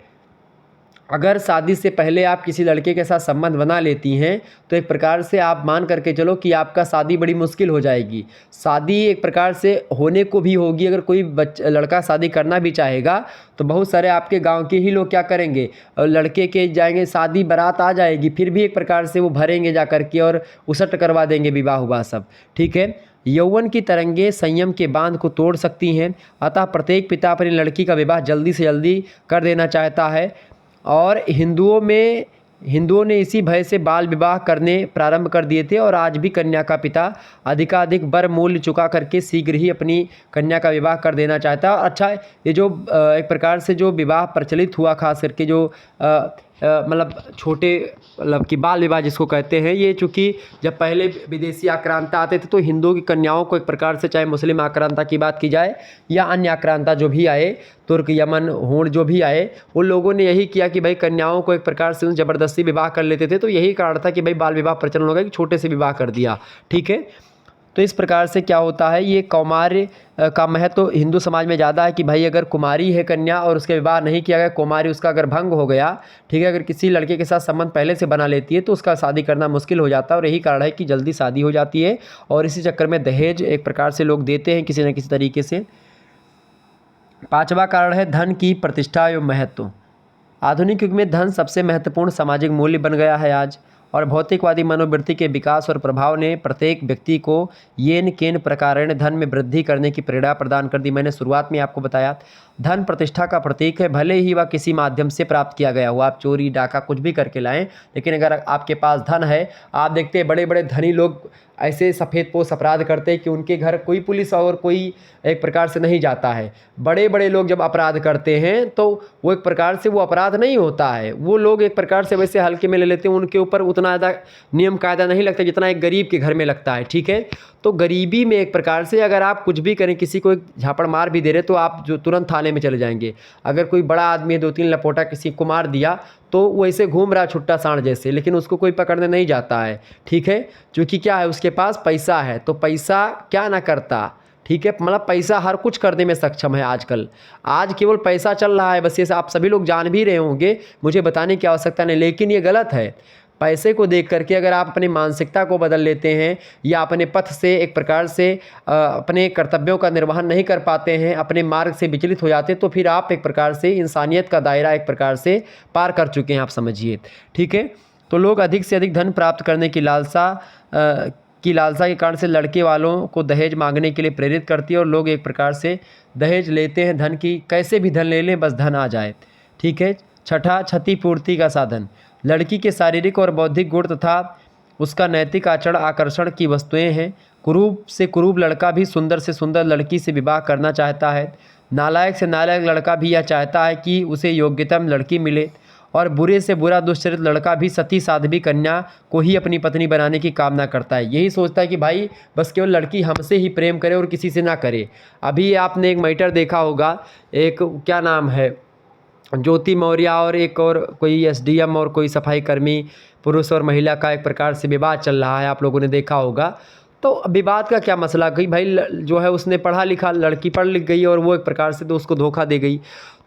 अगर शादी से पहले आप किसी लड़के के साथ संबंध बना लेती हैं तो एक प्रकार से आप मान करके चलो कि आपका शादी बड़ी मुश्किल हो जाएगी। शादी एक प्रकार से होने को भी होगी, अगर कोई लड़का शादी करना भी चाहेगा तो बहुत सारे आपके गांव के ही लोग क्या करेंगे, लड़के के जाएंगे, शादी बारात आ जाएगी, फिर भी एक प्रकार से वो भरेंगे जा करके और उसट करवा देंगे विवाह हुआ सब। ठीक है, यौवन की तरंगे संयम के बांध को तोड़ सकती हैं, अतः प्रत्येक पिता अपनी लड़की का विवाह जल्दी से जल्दी कर देना चाहता है। और हिंदुओं ने इसी भय से बाल विवाह करने प्रारंभ कर दिए थे, और आज भी कन्या का पिता अधिकाधिक बर मूल्य चुका करके शीघ्र ही अपनी कन्या का विवाह कर देना चाहता है। अच्छा, ये जो एक प्रकार से जो विवाह प्रचलित हुआ, खास करके जो मतलब छोटे मतलब कि बाल विवाह जिसको कहते हैं, ये चूँकि जब पहले विदेशी आक्रांता आते थे तो हिंदुओं की कन्याओं को एक प्रकार से, चाहे मुस्लिम आक्रांता की बात की जाए या अन्य आक्रांता जो भी आए, तुर्क, यमन, हूण जो भी आए, उन लोगों ने यही किया कि भाई कन्याओं को एक प्रकार से ज़बरदस्ती विवाह कर लेते थे। तो यही कारण था कि भाई बाल विवाह प्रचलन हो गया कि छोटे से विवाह कर दिया। ठीक है, तो इस प्रकार से क्या होता है, ये कौमार्य का महत्व तो हिंदू समाज में ज़्यादा है कि भाई अगर कुमारी है कन्या और उसके विवाह नहीं किया गया, कुमारी उसका अगर भंग हो गया, ठीक है, अगर किसी लड़के के साथ संबंध पहले से बना लेती है तो उसका शादी करना मुश्किल हो जाता है। और यही कारण है कि जल्दी शादी हो जाती है, और इसी चक्कर में दहेज एक प्रकार से लोग देते हैं किसी न किसी तरीके से। पाँचवा कारण है धन की प्रतिष्ठा एवं महत्व। आधुनिक युग में धन सबसे महत्वपूर्ण सामाजिक मूल्य बन गया है आज, और भौतिकवादी मनोवृत्ति के विकास और प्रभाव ने प्रत्येक व्यक्ति को येन केन प्रकारेण धन में वृद्धि करने की प्रेरणा प्रदान कर दी। मैंने शुरुआत में आपको बताया, धन प्रतिष्ठा का प्रतीक है, भले ही वह किसी माध्यम से प्राप्त किया गया हो, आप चोरी डाका कुछ भी करके लाएं, लेकिन अगर आपके पास धन है, आप देखते हैं बड़े बड़े धनी लोग ऐसे सफ़ेदपोश अपराध करते हैं कि उनके घर कोई पुलिस और कोई एक प्रकार से नहीं जाता है। बड़े बड़े लोग जब अपराध करते हैं तो वो एक प्रकार से वो अपराध नहीं होता है, वो लोग एक प्रकार से वैसे हल्के में ले लेते हैं, उनके ऊपर उतना ज़्यादा नियम कायदा नहीं लगता जितना एक गरीब के घर में लगता है। ठीक है, तो गरीबी में एक प्रकार से अगर आप कुछ भी करें, किसी को एक झापड़ मार भी दे रहे तो आप जो तुरंत थाने में चले जाएंगे। अगर कोई बड़ा आदमी है, 2-3 लपोटा किसी को मार दिया तो वो ऐसे घूम रहा छुट्टा सांड जैसे, लेकिन उसको कोई पकड़ने नहीं जाता है। ठीक है, क्योंकि क्या है, उसके पास पैसा है, तो पैसा क्या ना करता। ठीक है, मतलब पैसा हर कुछ करने में सक्षम है आजकल। आज केवल पैसा चल रहा है, बस ये आप सभी लोग जान भी रहे होंगे, मुझे बताने की आवश्यकता नहीं, लेकिन ये गलत है। पैसे को देख करके अगर आप अपनी मानसिकता को बदल लेते हैं या अपने पथ से एक प्रकार से अपने कर्तव्यों का निर्वहन नहीं कर पाते हैं, अपने मार्ग से विचलित हो जाते हैं, तो फिर आप एक प्रकार से इंसानियत का दायरा एक प्रकार से पार कर चुके हैं, आप समझिए। ठीक है, तो लोग अधिक से अधिक धन प्राप्त करने की लालसा के कारण से लड़के वालों को दहेज मांगने के लिए प्रेरित करती है, और लोग एक प्रकार से दहेज लेते हैं धन की, कैसे भी धन ले लें बस धन आ जाए। ठीक है, छठा, क्षतिपूर्ति का साधन। लड़की के शारीरिक और बौद्धिक गुण तथा उसका नैतिक आचरण आकर्षण की वस्तुएं हैं। कुरूप से कुरूप लड़का भी सुंदर से सुंदर लड़की से विवाह करना चाहता है। नालायक से नालायक लड़का भी यह चाहता है कि उसे योग्यतम लड़की मिले, और बुरे से बुरा दुष्चरित लड़का भी सती साध्वी कन्या को ही अपनी पत्नी बनाने की कामना करता है। यही सोचता है कि भाई बस केवल लड़की हमसे ही प्रेम करे और किसी से ना करे। अभी आपने एक मैटर देखा होगा, एक क्या नाम है, ज्योति मौर्य और एक और कोई एसडीएम और कोई सफाई कर्मी, पुरुष और महिला का एक प्रकार से विवाद चल रहा है, आप लोगों ने देखा होगा। तो विवाद का क्या मसला, कि भाई जो है उसने पढ़ा लिखा, लड़की पढ़ लिख गई और वो एक प्रकार से तो उसको धोखा दे गई।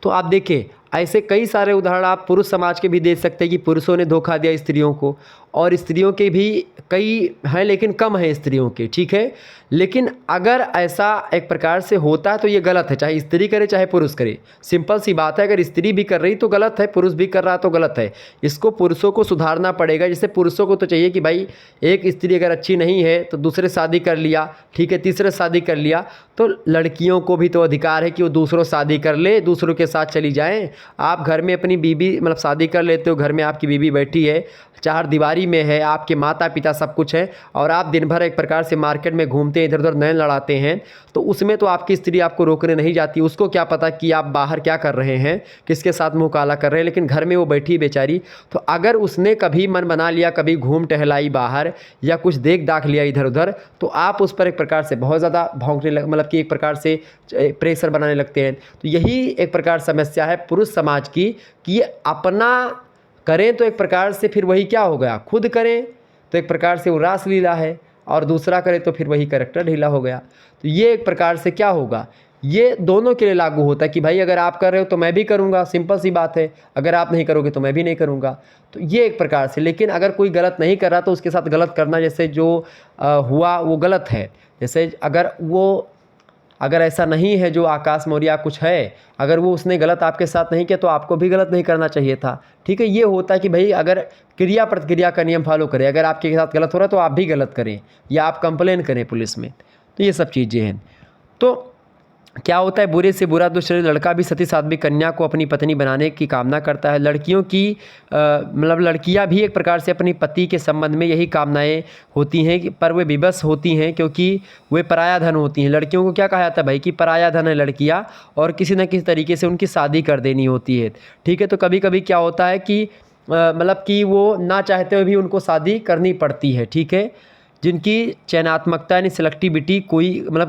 तो आप देखिए, ऐसे कई सारे उदाहरण आप पुरुष समाज के भी दे सकते हैं कि पुरुषों ने धोखा दिया स्त्रियों को, और स्त्रियों के भी कई हैं लेकिन कम हैं स्त्रियों के, ठीक है। लेकिन अगर ऐसा एक प्रकार से होता है तो ये गलत है, चाहे स्त्री करे चाहे पुरुष करे। सिंपल सी बात है, अगर स्त्री भी कर रही तो गलत है, पुरुष भी कर रहा तो गलत है। इसको पुरुषों को सुधारना पड़ेगा। जैसे पुरुषों को तो चाहिए कि भाई एक स्त्री अगर अच्छी नहीं है तो दूसरे शादी कर लिया, ठीक है, तीसरे शादी कर लिया, तो लड़कियों को भी तो अधिकार है कि वो दूसरों शादी कर ले, दूसरों के साथ चली जाएं। आप घर में अपनी बीवी मतलब शादी कर लेते हो, घर में आपकी बीवी बैठी है, चार दीवारी में है, आपके माता पिता सब कुछ है, और आप दिन भर एक प्रकार से मार्केट में घूमते हैं, इधर उधर नैन लड़ाते हैं, तो उसमें तो आपकी स्त्री आपको रोकने नहीं जाती। उसको क्या पता कि आप बाहर क्या कर रहे हैं, किसके साथ मुंह काला कर रहे हैं, लेकिन घर में वो बैठी बेचारी। तो अगर उसने कभी मन बना लिया, कभी घूम टहलाई बाहर या कुछ देख दाख लिया इधर उधर, तो आप उस पर एक प्रकार से बहुत ज़्यादा भौंकने लग, मतलब कि एक प्रकार से प्रेशर बनाने लगते हैं। तो यही एक प्रकार समस्या है पुरुष समाज की कि ये अपना करें तो एक प्रकार से फिर वही क्या हो गया, खुद करें तो एक प्रकार से वो रासलीला है, और दूसरा करे तो फिर वही कैरेक्टर ढीला हो गया। तो ये एक प्रकार से क्या होगा, ये दोनों के लिए लागू होता है कि भाई अगर आप कर रहे हो तो मैं भी करूँगा, सिंपल सी बात है, अगर आप नहीं करोगे तो मैं भी नहीं करूँगा। तो ये एक प्रकार से, लेकिन अगर कोई गलत नहीं कर रहा तो उसके साथ गलत करना, जैसे जो हुआ वो गलत है। जैसे अगर ऐसा नहीं है जो आकाश मौर्य कुछ है, अगर वो उसने गलत आपके साथ नहीं किया तो आपको भी गलत नहीं करना चाहिए था, ठीक है। ये होता है कि भाई अगर क्रिया प्रतिक्रिया का नियम फॉलो करें, अगर आपके साथ गलत हो रहा है तो आप भी गलत करें या आप कंप्लेन करें पुलिस में। तो ये सब चीज़ें हैं। तो क्या होता है, बुरे से बुरा दुष्ट लड़का भी सती साध्वी कन्या को अपनी पत्नी बनाने की कामना करता है। लड़कियों की मतलब लड़कियां भी एक प्रकार से अपनी पति के संबंध में यही कामनाएं होती हैं कि पर वे विवश होती हैं क्योंकि वे पराया धन होती हैं। लड़कियों को क्या कहा जाता है भाई कि पराया धन है लड़कियां, और किसी न किसी तरीके से उनकी शादी कर देनी होती है, ठीक है। तो कभी कभी क्या होता है कि मतलब कि वो ना चाहते हुए भी उनको शादी करनी पड़ती है, ठीक है। जिनकी चयनात्मकता यानी सिलेक्टिविटी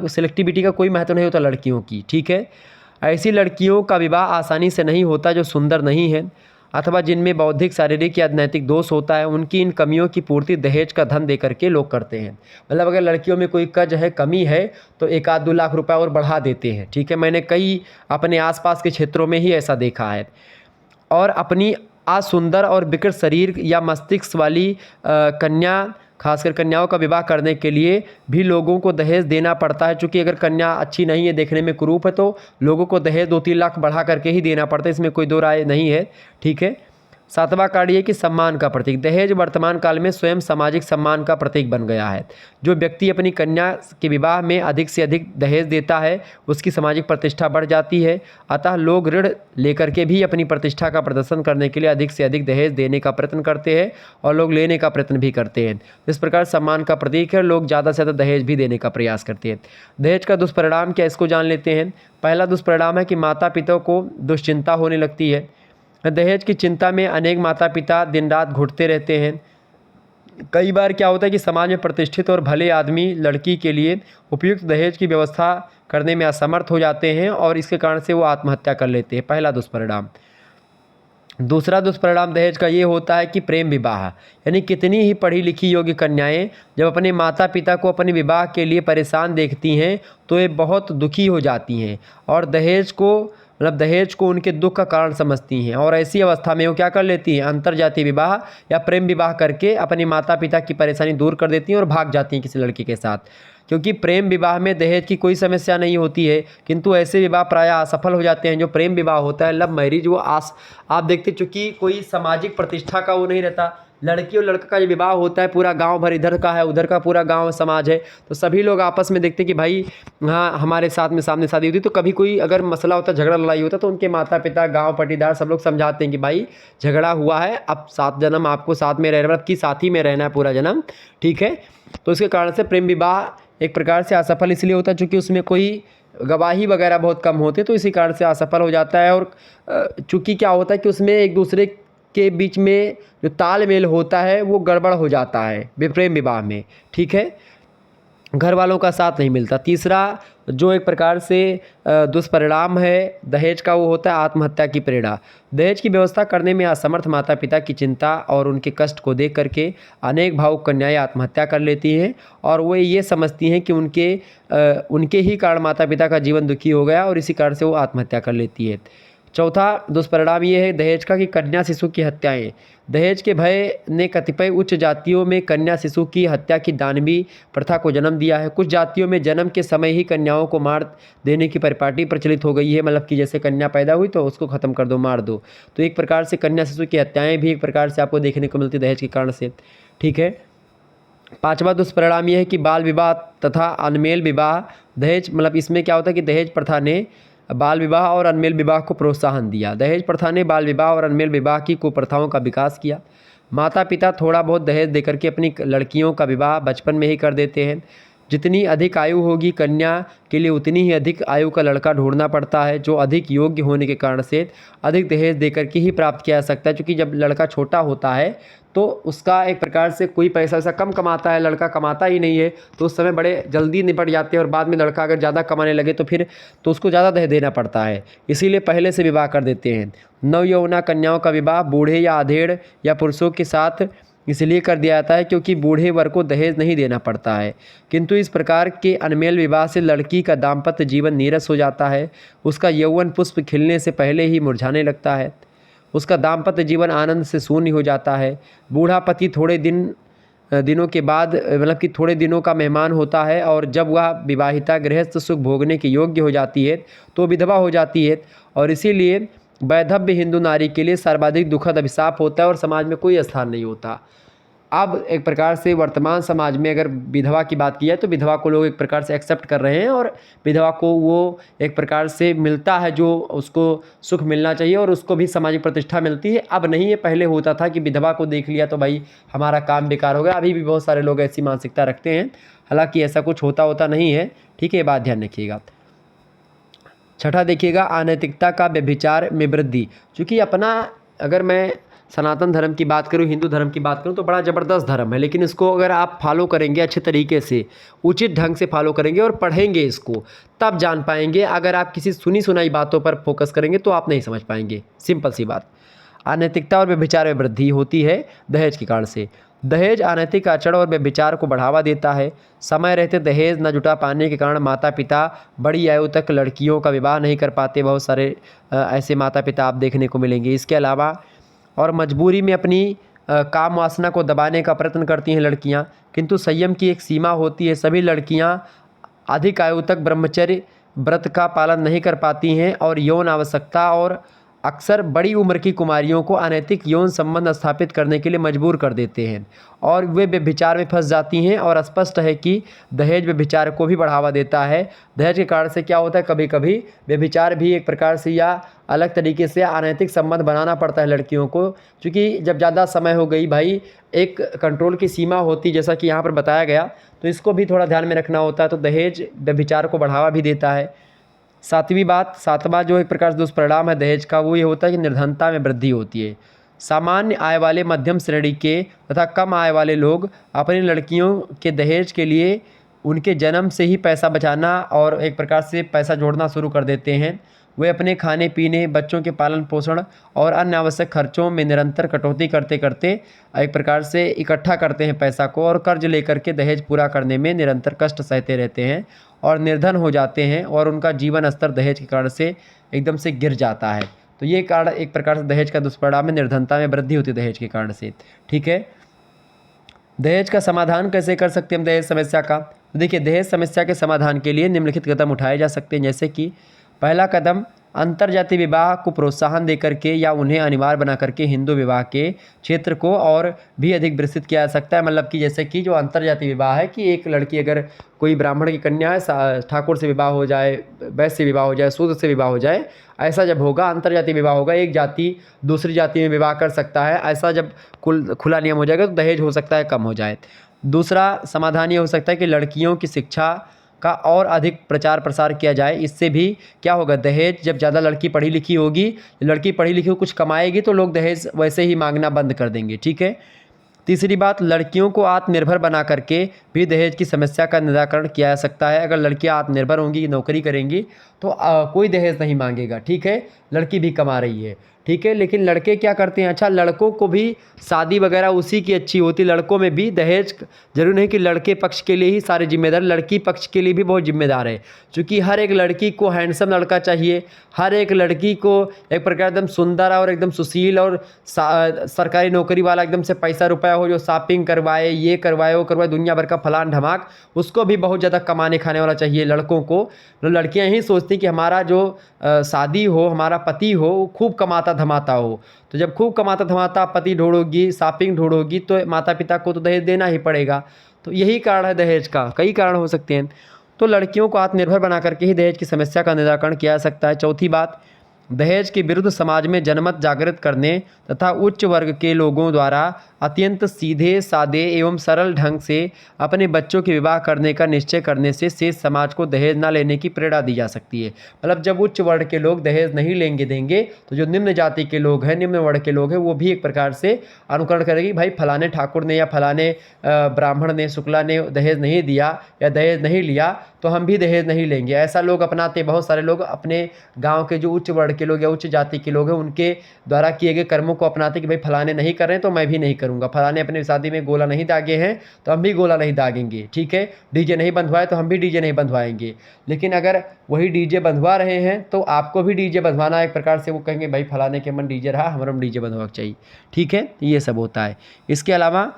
सिलेक्टिविटी का कोई महत्व नहीं होता लड़कियों की, ठीक है। ऐसी लड़कियों का विवाह आसानी से नहीं होता जो सुंदर नहीं है अथवा जिनमें बौद्धिक, शारीरिक या नैतिक दोष होता है। उनकी इन कमियों की पूर्ति दहेज का धन दे करके लोग करते हैं। मतलब अगर लड़कियों में कोई कज है, कमी है, तो 1-2 लाख रुपए और बढ़ा देते हैं, ठीक है। मैंने कई अपने आसपास के क्षेत्रों में ही ऐसा देखा है। और अपनी असुंदर और विकृत शरीर या मस्तिष्क वाली कन्या, खासकर कन्याओं का विवाह करने के लिए भी लोगों को दहेज देना पड़ता है। चूँकि अगर कन्या अच्छी नहीं है, देखने में कुरूप है, तो लोगों को दहेज 2-3 लाख बढ़ा करके ही देना पड़ता है, इसमें कोई दो राय नहीं है, ठीक है। 7वां कार्ड ये कि सम्मान का प्रतीक। दहेज वर्तमान काल में स्वयं सामाजिक सम्मान का प्रतीक बन गया है। जो व्यक्ति अपनी कन्या के विवाह में अधिक से अधिक दहेज देता है उसकी सामाजिक प्रतिष्ठा बढ़ जाती है। अतः लोग ऋण लेकर के भी अपनी प्रतिष्ठा का प्रदर्शन करने के लिए अधिक से अधिक दहेज देने का प्रयत्न करते हैं, और लोग लेने का प्रयत्न भी करते हैं। इस प्रकार सम्मान का प्रतीक है, लोग ज़्यादा से ज़्यादा दहेज भी देने का प्रयास करते हैं। दहेज का दुष्परिणाम क्या, इसको जान लेते हैं। पहला दुष्परिणाम है कि माता पिता को दुश्चिंता होने लगती है। दहेज की चिंता में अनेक माता पिता दिन रात घुटते रहते हैं। कई बार क्या होता है कि समाज में प्रतिष्ठित और भले आदमी लड़की के लिए उपयुक्त दहेज की व्यवस्था करने में असमर्थ हो जाते हैं, और इसके कारण से वो आत्महत्या कर लेते हैं। पहला दुष्परिणाम। दूसरा दुष्परिणाम दहेज का ये होता है कि प्रेम विवाह, यानी कितनी ही पढ़ी लिखी योग्य कन्याएं जब अपने माता पिता को अपने विवाह के लिए परेशान देखती हैं तो ये बहुत दुखी हो जाती हैं, और दहेज को उनके दुख का कारण समझती हैं। और ऐसी अवस्था में वो क्या कर लेती हैं, अंतरजातीय विवाह या प्रेम विवाह करके अपने माता पिता की परेशानी दूर कर देती हैं और भाग जाती हैं किसी लड़के के साथ। क्योंकि प्रेम विवाह में दहेज की कोई समस्या नहीं होती है, किंतु ऐसे विवाह प्रायः असफल हो जाते हैं। जो प्रेम विवाह होता है, लव मैरिज, वो आप देखते चूँकि कोई सामाजिक प्रतिष्ठा का वो नहीं रहता। लड़की और लड़का का जो विवाह होता है, पूरा गांव भर इधर का है, उधर का पूरा गांव समाज है, तो सभी लोग आपस में देखते कि भाई हाँ हमारे साथ में सामने शादी होती, तो कभी कोई अगर मसला होता, झगड़ा लड़ाई होता, तो उनके माता पिता, गांव पटीदार सब लोग समझाते हैं कि भाई झगड़ा हुआ है, अब 7 जन्म आपको साथ में रहना, कि साथ ही में रहना है पूरा जन्म, ठीक है। तो इसके कारण से प्रेम विवाह एक प्रकार से असफल इसलिए होता है चूँकि उसमें कोई गवाही वगैरह बहुत कम होते, तो इसी कारण से असफल हो जाता है। और चूँकि क्या होता है कि उसमें एक दूसरे के बीच में जो तालमेल होता है वो गड़बड़ हो जाता है प्रेम विवाह में, ठीक है, घर वालों का साथ नहीं मिलता। तीसरा जो एक प्रकार से दुष्परिणाम है दहेज का, वो होता है आत्महत्या की प्रेरणा। दहेज की व्यवस्था करने में असमर्थ माता पिता की चिंता और उनके कष्ट को देख करके अनेक भावुक कन्याएं आत्महत्या कर लेती हैं, और वो ये समझती हैं कि उनके ही कारण माता पिता का जीवन दुखी हो गया, और इसी कारण से वो आत्महत्या कर लेती है। चौथा दुष्परिणाम ये है दहेज का कि कन्या शिशु की हत्याएं। दहेज के भय ने कतिपय उच्च जातियों में कन्या शिशु की हत्या की दानवी प्रथा को जन्म दिया है। कुछ जातियों में जन्म के समय ही कन्याओं को मार देने की परिपाटी प्रचलित हो गई है, मतलब कि जैसे कन्या पैदा हुई तो उसको ख़त्म कर दो, मार दो। तो एक प्रकार से कन्या शिशु की हत्याएँ भी एक प्रकार से आपको देखने को मिलती दहेज के कारण से। ठीक है। पांचवा दुष्परिणाम यह है कि बाल विवाह तथा अनमेल विवाह। दहेज मतलब इसमें क्या होता है कि दहेज प्रथा ने बाल विवाह और अनमेल विवाह को प्रोत्साहन दिया। दहेज प्रथा ने बाल विवाह और अनमेल विवाह की कुप्रथाओं का विकास किया। माता पिता थोड़ा बहुत दहेज देकर के अपनी लड़कियों का विवाह बचपन में ही कर देते हैं। जितनी अधिक आयु होगी कन्या के लिए उतनी ही अधिक आयु का लड़का ढूंढना पड़ता है, जो अधिक योग्य होने के कारण से अधिक दहेज देकर के ही प्राप्त किया जा सकता है। क्योंकि जब लड़का छोटा होता है तो उसका एक प्रकार से कोई पैसा वैसा कम कमाता है, लड़का कमाता ही नहीं है, तो उस समय बड़े जल्दी निपट जाते हैं। और बाद में लड़का अगर ज़्यादा कमाने लगे तो फिर तो उसको ज़्यादा दहेज देना पड़ता है, इसीलिए पहले से विवाह कर देते हैं। नवयौवना कन्याओं का विवाह बूढ़े या अधेड़ या पुरुषों के साथ इसलिए कर दिया जाता है क्योंकि बूढ़े वर्ग को दहेज नहीं देना पड़ता है। किंतु इस प्रकार के अनमेल विवाह से लड़की का दाम्पत्य जीवन नीरस हो जाता है। उसका यौवन पुष्प खिलने से पहले ही मुरझाने लगता है। उसका दाम्पत्य जीवन आनंद से शून्य हो जाता है। बूढ़ा पति थोड़े दिनों के बाद मतलब कि थोड़े दिनों का मेहमान होता है, और जब वह विवाहिता गृहस्थ सुख भोगने के योग्य हो जाती है तो विधवा हो जाती है। और इसीलिए वैधव्य हिंदू नारी के लिए सर्वाधिक दुखद अभिशाप होता है और समाज में कोई स्थान नहीं होता। अब एक प्रकार से वर्तमान समाज में अगर विधवा की बात की जाए तो विधवा को लोग एक प्रकार से एक्सेप्ट कर रहे हैं, और विधवा को वो एक प्रकार से मिलता है जो उसको सुख मिलना चाहिए, और उसको भी सामाजिक प्रतिष्ठा मिलती है। अब नहीं, ये पहले होता था कि विधवा को देख लिया तो भाई हमारा काम बेकार हो गया। अभी भी बहुत सारे लोग ऐसी मानसिकता रखते हैं, हालांकि ऐसा कुछ होता नहीं है। ठीक है, ये बात ध्यान रखिएगा। छठा देखिएगा, अनैतिकता का व्यभिचार में वृद्धि। चूँकि अपना अगर मैं सनातन धर्म की बात करूँ, हिंदू धर्म की बात करूँ तो बड़ा ज़बरदस्त धर्म है, लेकिन इसको अगर आप फॉलो करेंगे अच्छे तरीके से, उचित ढंग से फॉलो करेंगे और पढ़ेंगे इसको, तब जान पाएंगे। अगर आप किसी सुनी सुनाई बातों पर फोकस करेंगे तो आप नहीं समझ पाएंगे। सिंपल सी बात। अनैतिकता और व्यभिचार में वृद्धि होती है दहेज के कारण से। दहेज अनैतिक आचरण और व्यभिचार को बढ़ावा देता है। समय रहते दहेज न जुटा पाने के कारण माता पिता बड़ी आयु तक लड़कियों का विवाह नहीं कर पाते। बहुत सारे ऐसे माता पिता आप देखने को मिलेंगे। इसके अलावा और मजबूरी में अपनी काम वासना को दबाने का प्रयत्न करती हैं लड़कियां, किंतु संयम की एक सीमा होती है। सभी लड़कियां अधिक आयु तक ब्रह्मचर्य व्रत का पालन नहीं कर पाती हैं और यौन आवश्यकता और अक्सर बड़ी उम्र की कुमारियों को अनैतिक यौन संबंध स्थापित करने के लिए मजबूर कर देते हैं और वे व्यभिचार में फंस जाती हैं। और स्पष्ट है कि दहेज व्यभिचार को भी बढ़ावा देता है। दहेज के कारण से क्या होता है, कभी कभी व्यभिचार भी एक प्रकार से या अलग तरीके से अनैतिक संबंध बनाना पड़ता है लड़कियों को, क्योंकि जब ज़्यादा समय हो गई भाई, एक कंट्रोल की सीमा होती जैसा कि यहाँ पर बताया गया, तो इसको भी थोड़ा ध्यान में रखना होता है। तो दहेज व्यभिचार को बढ़ावा भी देता है। सातवां जो एक प्रकार से दुष्परिणाम है दहेज का, वो ये होता है कि निर्धनता में वृद्धि होती है। सामान्य आय वाले, मध्यम श्रेणी के तथा कम आय वाले लोग अपनी लड़कियों के दहेज के लिए उनके जन्म से ही पैसा बचाना और एक प्रकार से पैसा जोड़ना शुरू कर देते हैं। वे अपने खाने पीने, बच्चों के पालन पोषण और अन्य आवश्यक खर्चों में निरंतर कटौती करते करते एक प्रकार से इकट्ठा करते हैं पैसा को, और कर्ज लेकर के दहेज पूरा करने में निरंतर कष्ट सहते रहते हैं और निर्धन हो जाते हैं, और उनका जीवन स्तर दहेज के कारण से एकदम से गिर जाता है। तो ये कारण एक प्रकार से दहेज का दुष्परिणाम है। निर्धनता में वृद्धि होती है दहेज के कारण से। ठीक है, दहेज का समाधान कैसे कर सकते हैं हम दहेज समस्या का? तो देखिए, दहेज समस्या के समाधान के लिए निम्नलिखित कदम उठाए जा सकते हैं। जैसे कि पहला कदम, अंतर्जातीय विवाह को प्रोत्साहन देकर के या उन्हें अनिवार्य बना करके हिंदू विवाह के क्षेत्र को और भी अधिक विस्तृत किया जा सकता है। मतलब कि जैसे कि जो अंतर्जातीय विवाह है कि एक लड़की अगर कोई ब्राह्मण की कन्या है, ठाकुर से विवाह हो जाए, वैश्य से विवाह हो जाए, शूद्र से विवाह हो जाए, ऐसा जब होगा, अंतर्जातीय विवाह होगा, एक जाति दूसरी जाति में विवाह कर सकता है, ऐसा जब खुला नियम हो जाएगा तो दहेज हो सकता है कम हो जाए। दूसरा समाधान ये हो सकता है कि लड़कियों की शिक्षा का और अधिक प्रचार प्रसार किया जाए। इससे भी क्या होगा, दहेज जब ज़्यादा लड़की पढ़ी लिखी होगी, लड़की पढ़ी लिखी कुछ कमाएगी तो लोग दहेज वैसे ही मांगना बंद कर देंगे। ठीक है। तीसरी बात, लड़कियों को आत्मनिर्भर बना करके भी दहेज की समस्या का निराकरण किया जा सकता है। अगर लड़कियां आत्मनिर्भर होंगी, नौकरी करेंगी तो कोई दहेज नहीं मांगेगा। ठीक है, लड़की भी कमा रही है। ठीक है। लेकिन लड़के क्या करते हैं, अच्छा लड़कों को भी शादी वगैरह उसी की अच्छी होती, लड़कों में भी दहेज जरूर नहीं कि लड़के पक्ष के लिए ही सारे जिम्मेदार, लड़की पक्ष के लिए भी बहुत जिम्मेदार है। क्योंकि हर एक लड़की को हैंडसम लड़का चाहिए, हर एक लड़की को एक प्रकार एकदम सुंदर और एकदम सुशील और सरकारी नौकरी वाला एकदम से पैसा रुपया हो, जो शॉपिंग करवाए, ये करवाए, वो करवाए, दुनिया भर का फलान ढमाक, उसको भी बहुत ज़्यादा कमाने खाने वाला चाहिए लड़कों को। तो लड़कियां यही सोचती कि हमारा जो शादी हो, हमारा पति हो, वो खूब कमाता धमाता हो। तो जब खूब कमाता धमाता पति ढूंढोगी, शॉपिंग ढूंढोगी, तो माता पिता को तो दहेज देना ही पड़ेगा। तो यही कारण है दहेज का, कई कारण हो सकते हैं। तो लड़कियों को आत्मनिर्भर बना करके ही दहेज की समस्या का निराकरण किया जा सकता है। चौथी बात, दहेज के विरुद्ध समाज में जनमत जागृत करने तथा उच्च वर्ग के लोगों द्वारा अत्यंत सीधे सादे एवं सरल ढंग से अपने बच्चों के विवाह करने का निश्चय करने से शेष समाज को दहेज न लेने की प्रेरणा दी जा सकती है। मतलब जब उच्च वर्ग के लोग दहेज नहीं देंगे तो जो निम्न जाति के लोग हैं, निम्न वर्ग के लोग हैं, वो भी एक प्रकार से अनुकरण करेगी, भाई फलाने ठाकुर ने या फलाने ब्राह्मण ने, शुक्ला ने दहेज नहीं दिया या दहेज नहीं लिया, तो हम भी दहेज नहीं लेंगे। ऐसा लोग अपनाते, बहुत सारे लोग अपने गाँव के जो उच्च वर्ग के लोग या उच्च जाति के लोग हैं, उनके द्वारा किए गए कर्मों को अपनाते कि भाई फलाने नहीं कर रहे हैं तो मैं भी नहीं करूंगा, फलाने अपने शादी में गोला नहीं दागे हैं तो हम भी गोला नहीं दागेंगे, ठीक है, डीजे नहीं बंधवाए तो हम भी डीजे नहीं बंधवाएंगे। लेकिन अगर वही डीजे बंधवा रहे हैं तो आपको भी डीजे बंधवाना, एक प्रकार से वो कहेंगे भाई फलाने के मन डीजे रहा, हमारा डीजे बंधवा चाहिए, ठीक है, ये सब होता है। इसके अलावा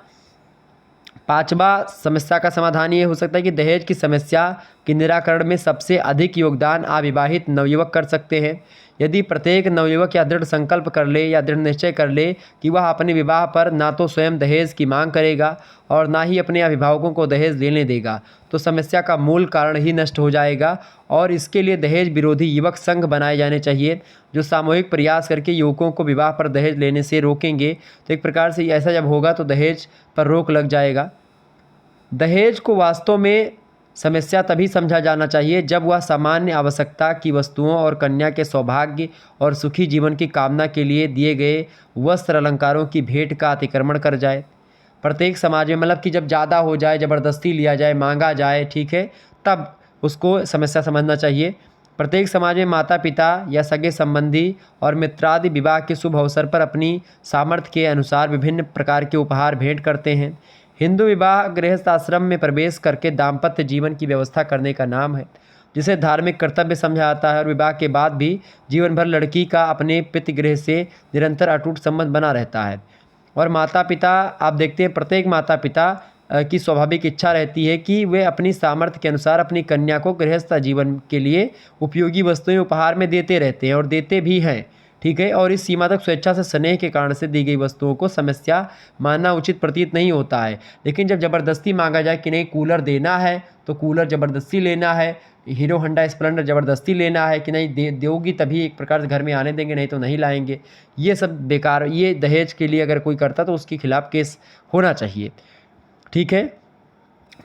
पांचवा समस्या का समाधान ये हो सकता है कि दहेज की समस्या के निराकरण में सबसे अधिक योगदान अविवाहित नवयुवक कर सकते हैं। यदि प्रत्येक नवयुवक या दृढ़ संकल्प कर ले या दृढ़ निश्चय कर ले कि वह अपने विवाह पर ना तो स्वयं दहेज की मांग करेगा और ना ही अपने अभिभावकों को दहेज लेने देगा, तो समस्या का मूल कारण ही नष्ट हो जाएगा। और इसके लिए दहेज विरोधी युवक संघ बनाए जाने चाहिए जो सामूहिक प्रयास करके युवकों को विवाह पर दहेज लेने से रोकेंगे। तो एक प्रकार से ऐसा जब होगा तो दहेज पर रोक लग जाएगा। दहेज को वास्तव में समस्या तभी समझा जाना चाहिए जब वह सामान्य आवश्यकता की वस्तुओं और कन्या के सौभाग्य और सुखी जीवन की कामना के लिए दिए गए वस्त्र अलंकारों की भेंट का अतिक्रमण कर जाए। प्रत्येक समाज में मतलब कि जब ज़्यादा हो जाए, ज़बरदस्ती लिया जाए, मांगा जाए, ठीक है, तब उसको समस्या समझना चाहिए। प्रत्येक समाज में माता पिता या सगे संबंधी और मित्रादि विवाह के शुभ अवसर पर अपनी सामर्थ्य के अनुसार विभिन्न प्रकार के उपहार भेंट करते हैं। हिंदू विवाह गृहस्थ आश्रम में प्रवेश करके दाम्पत्य जीवन की व्यवस्था करने का नाम है, जिसे धार्मिक कर्तव्य समझा जाता है। और विवाह के बाद भी जीवन भर लड़की का अपने पितृगृह से निरंतर अटूट संबंध बना रहता है। और माता पिता, आप देखते हैं प्रत्येक माता पिता की स्वाभाविक इच्छा रहती है कि वे अपनी सामर्थ्य के अनुसार अपनी कन्या को गृहस्थ जीवन के लिए उपयोगी वस्तुएं उपहार में देते रहते हैं और देते भी हैं, ठीक है। और इस सीमा तक स्वेच्छा से स्नेह के कारण से दी गई वस्तुओं को समस्या मानना उचित प्रतीत नहीं होता है। लेकिन जब ज़बरदस्ती मांगा जाए कि नहीं कूलर देना है तो कूलर ज़बरदस्ती लेना है, हीरो होंडा स्प्लेंडर ज़बरदस्ती लेना है कि नहीं दोगी तभी एक प्रकार से घर में आने देंगे, नहीं तो नहीं लाएंगे, ये सब बेकार, ये दहेज के लिए अगर कोई करता तो उसके खिलाफ़ केस होना चाहिए, ठीक है।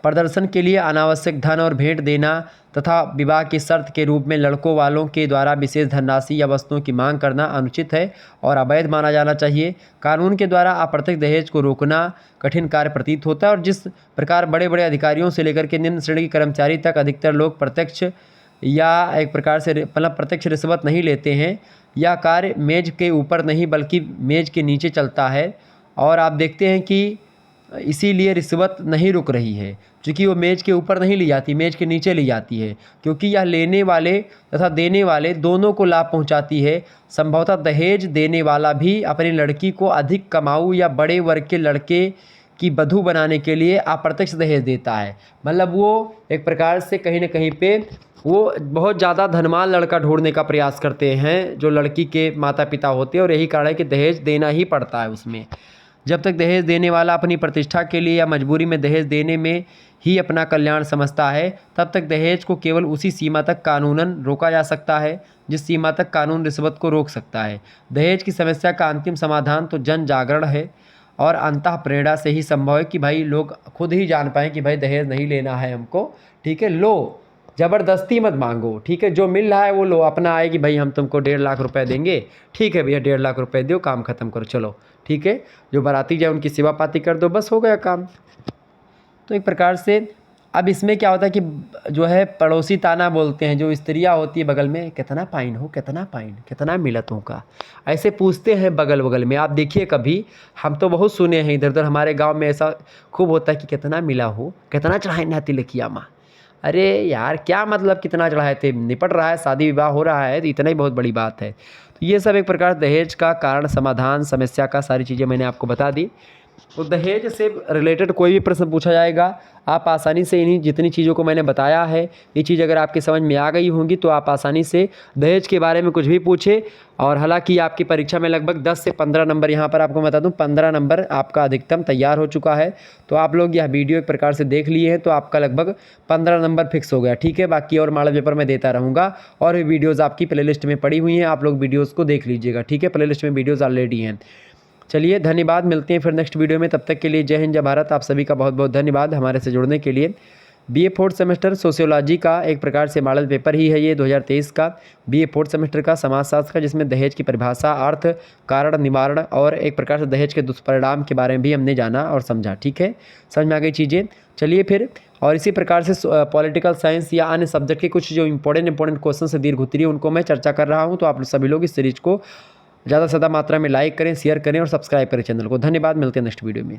प्रदर्शन के लिए अनावश्यक धन और भेंट देना तथा विवाह की शर्त के रूप में लड़कों वालों के द्वारा विशेष धनराशि या वस्तुओं की मांग करना अनुचित है और अवैध माना जाना चाहिए। कानून के द्वारा अप्रत्यक्ष दहेज को रोकना कठिन कार्य प्रतीत होता है। और जिस प्रकार बड़े बड़े अधिकारियों से लेकर के निम्न श्रेणी के कर्मचारी तक अधिकतर लोग प्रत्यक्ष या एक प्रकार से मतलब प्रत्यक्ष रिश्वत नहीं लेते हैं, यह कार्य मेज के ऊपर नहीं बल्कि मेज के नीचे चलता है। और आप देखते हैं कि इसीलिए रिश्वत नहीं रुक रही है, क्योंकि वो मेज के ऊपर नहीं ली जाती, मेज के नीचे ली जाती है, क्योंकि यह लेने वाले तथा देने वाले दोनों को लाभ पहुंचाती है। संभवतः दहेज देने वाला भी अपनी लड़की को अधिक कमाऊ या बड़े वर्ग के लड़के की बधू बनाने के लिए अप्रत्यक्ष दहेज देता है। मतलब वो एक प्रकार से कहीं ना कहीं पे वो बहुत ज़्यादा धनवान लड़का ढूंढने का प्रयास करते हैं जो लड़की के माता पिता होते हैं, और यही कारण है कि दहेज देना ही पड़ता है उसमें। जब तक दहेज देने वाला अपनी प्रतिष्ठा के लिए या मजबूरी में दहेज देने में ही अपना कल्याण समझता है, तब तक दहेज को केवल उसी सीमा तक कानूनन रोका जा सकता है जिस सीमा तक कानून रिश्वत को रोक सकता है। दहेज की समस्या का अंतिम समाधान तो जन जागरण है और अंतः प्रेरणा से ही संभव है कि भाई लोग खुद ही जान पाएँ कि भाई दहेज नहीं लेना है हमको, ठीक है, लो, ज़बरदस्ती मत मांगो, ठीक है, जो मिल रहा है वो लो। अपना आए कि भाई हम तुमको 1.5 लाख रुपए देंगे, ठीक है भैया 1.5 लाख रुपए दो, काम ख़त्म करो, चलो, ठीक है, जो बाराती जाए उनकी सेवा पाती कर दो, बस हो गया काम। तो एक प्रकार से अब इसमें क्या होता है कि जो है पड़ोसी ताना बोलते हैं, जो स्त्रियाँ होती है बगल में, कितना पाइन हो, कितना पाइन, कितना मिलत हो का, ऐसे पूछते हैं बगल बगल में। आप देखिए कभी, हम तो बहुत सुने हैं इधर उधर, हमारे गांव में ऐसा खूब होता है कि कितना मिला हो, कितना चढ़ाए ना तिलकिया माँ। अरे यार क्या मतलब कितना चढ़ाए थे, निपट रहा है, शादी विवाह हो रहा है, तो इतना ही बहुत बड़ी बात है। तो ये सब एक प्रकार दहेज का कारण, समाधान, समस्या का सारी चीज़ें मैंने आपको बता दी। तो दहेज से रिलेटेड कोई भी प्रश्न पूछा जाएगा, आप आसानी से इन्हीं जितनी चीज़ों को मैंने बताया है, ये चीज़ अगर आपकी समझ में आ गई होंगी तो आप आसानी से दहेज के बारे में कुछ भी पूछे। और हालांकि आपकी परीक्षा में लगभग 10 से 15 नंबर, यहाँ पर आपको बता दूं 15 नंबर आपका अधिकतम तैयार हो चुका है। तो आप लोग यह वीडियो एक प्रकार से देख लिए हैं तो आपका लगभग 15 नंबर फिक्स हो गया, ठीक है। बाकी और मॉडल पेपर में देता रहूँगा, और भी वीडियोज़ आपकी प्लेलिस्ट में पड़ी हुई हैं, आप लोग वीडियोज़ को देख लीजिएगा, ठीक है। प्लेलिस्ट में वीडियोज़ ऑलरेडी हैं। चलिए धन्यवाद, मिलते हैं फिर नेक्स्ट वीडियो में, तब तक के लिए जय हिंद जय भारत। आप सभी का बहुत बहुत धन्यवाद हमारे से जुड़ने के लिए। बीए फोर्थ सेमेस्टर सोशियोलॉजी का एक प्रकार से मॉडल पेपर ही है ये 2023 का, बीए फोर्थ सेमेस्टर का समाजशास्त्र का, जिसमें दहेज की परिभाषा, अर्थ, कारण, निवारण और एक प्रकार से दहेज के दुष्परिणाम के बारे में भी हमने जाना और समझा, ठीक है। समझ में आ गई चीज़ें। चलिए फिर, और इसी प्रकार से पॉलिटिकल साइंस या अन्य सब्जेक्ट के कुछ जो इंपॉर्टेंट क्वेश्चन से दीर्घ उत्तरीय उनको मैं चर्चा कर रहा हूँ। तो आप सभी लोग इस सीरीज को ज़्यादा से ज़्यादा मात्रा में लाइक करें, शेयर करें और सब्सक्राइब करें चैनल को। धन्यवाद, मिलते हैं नेक्स्ट वीडियो में।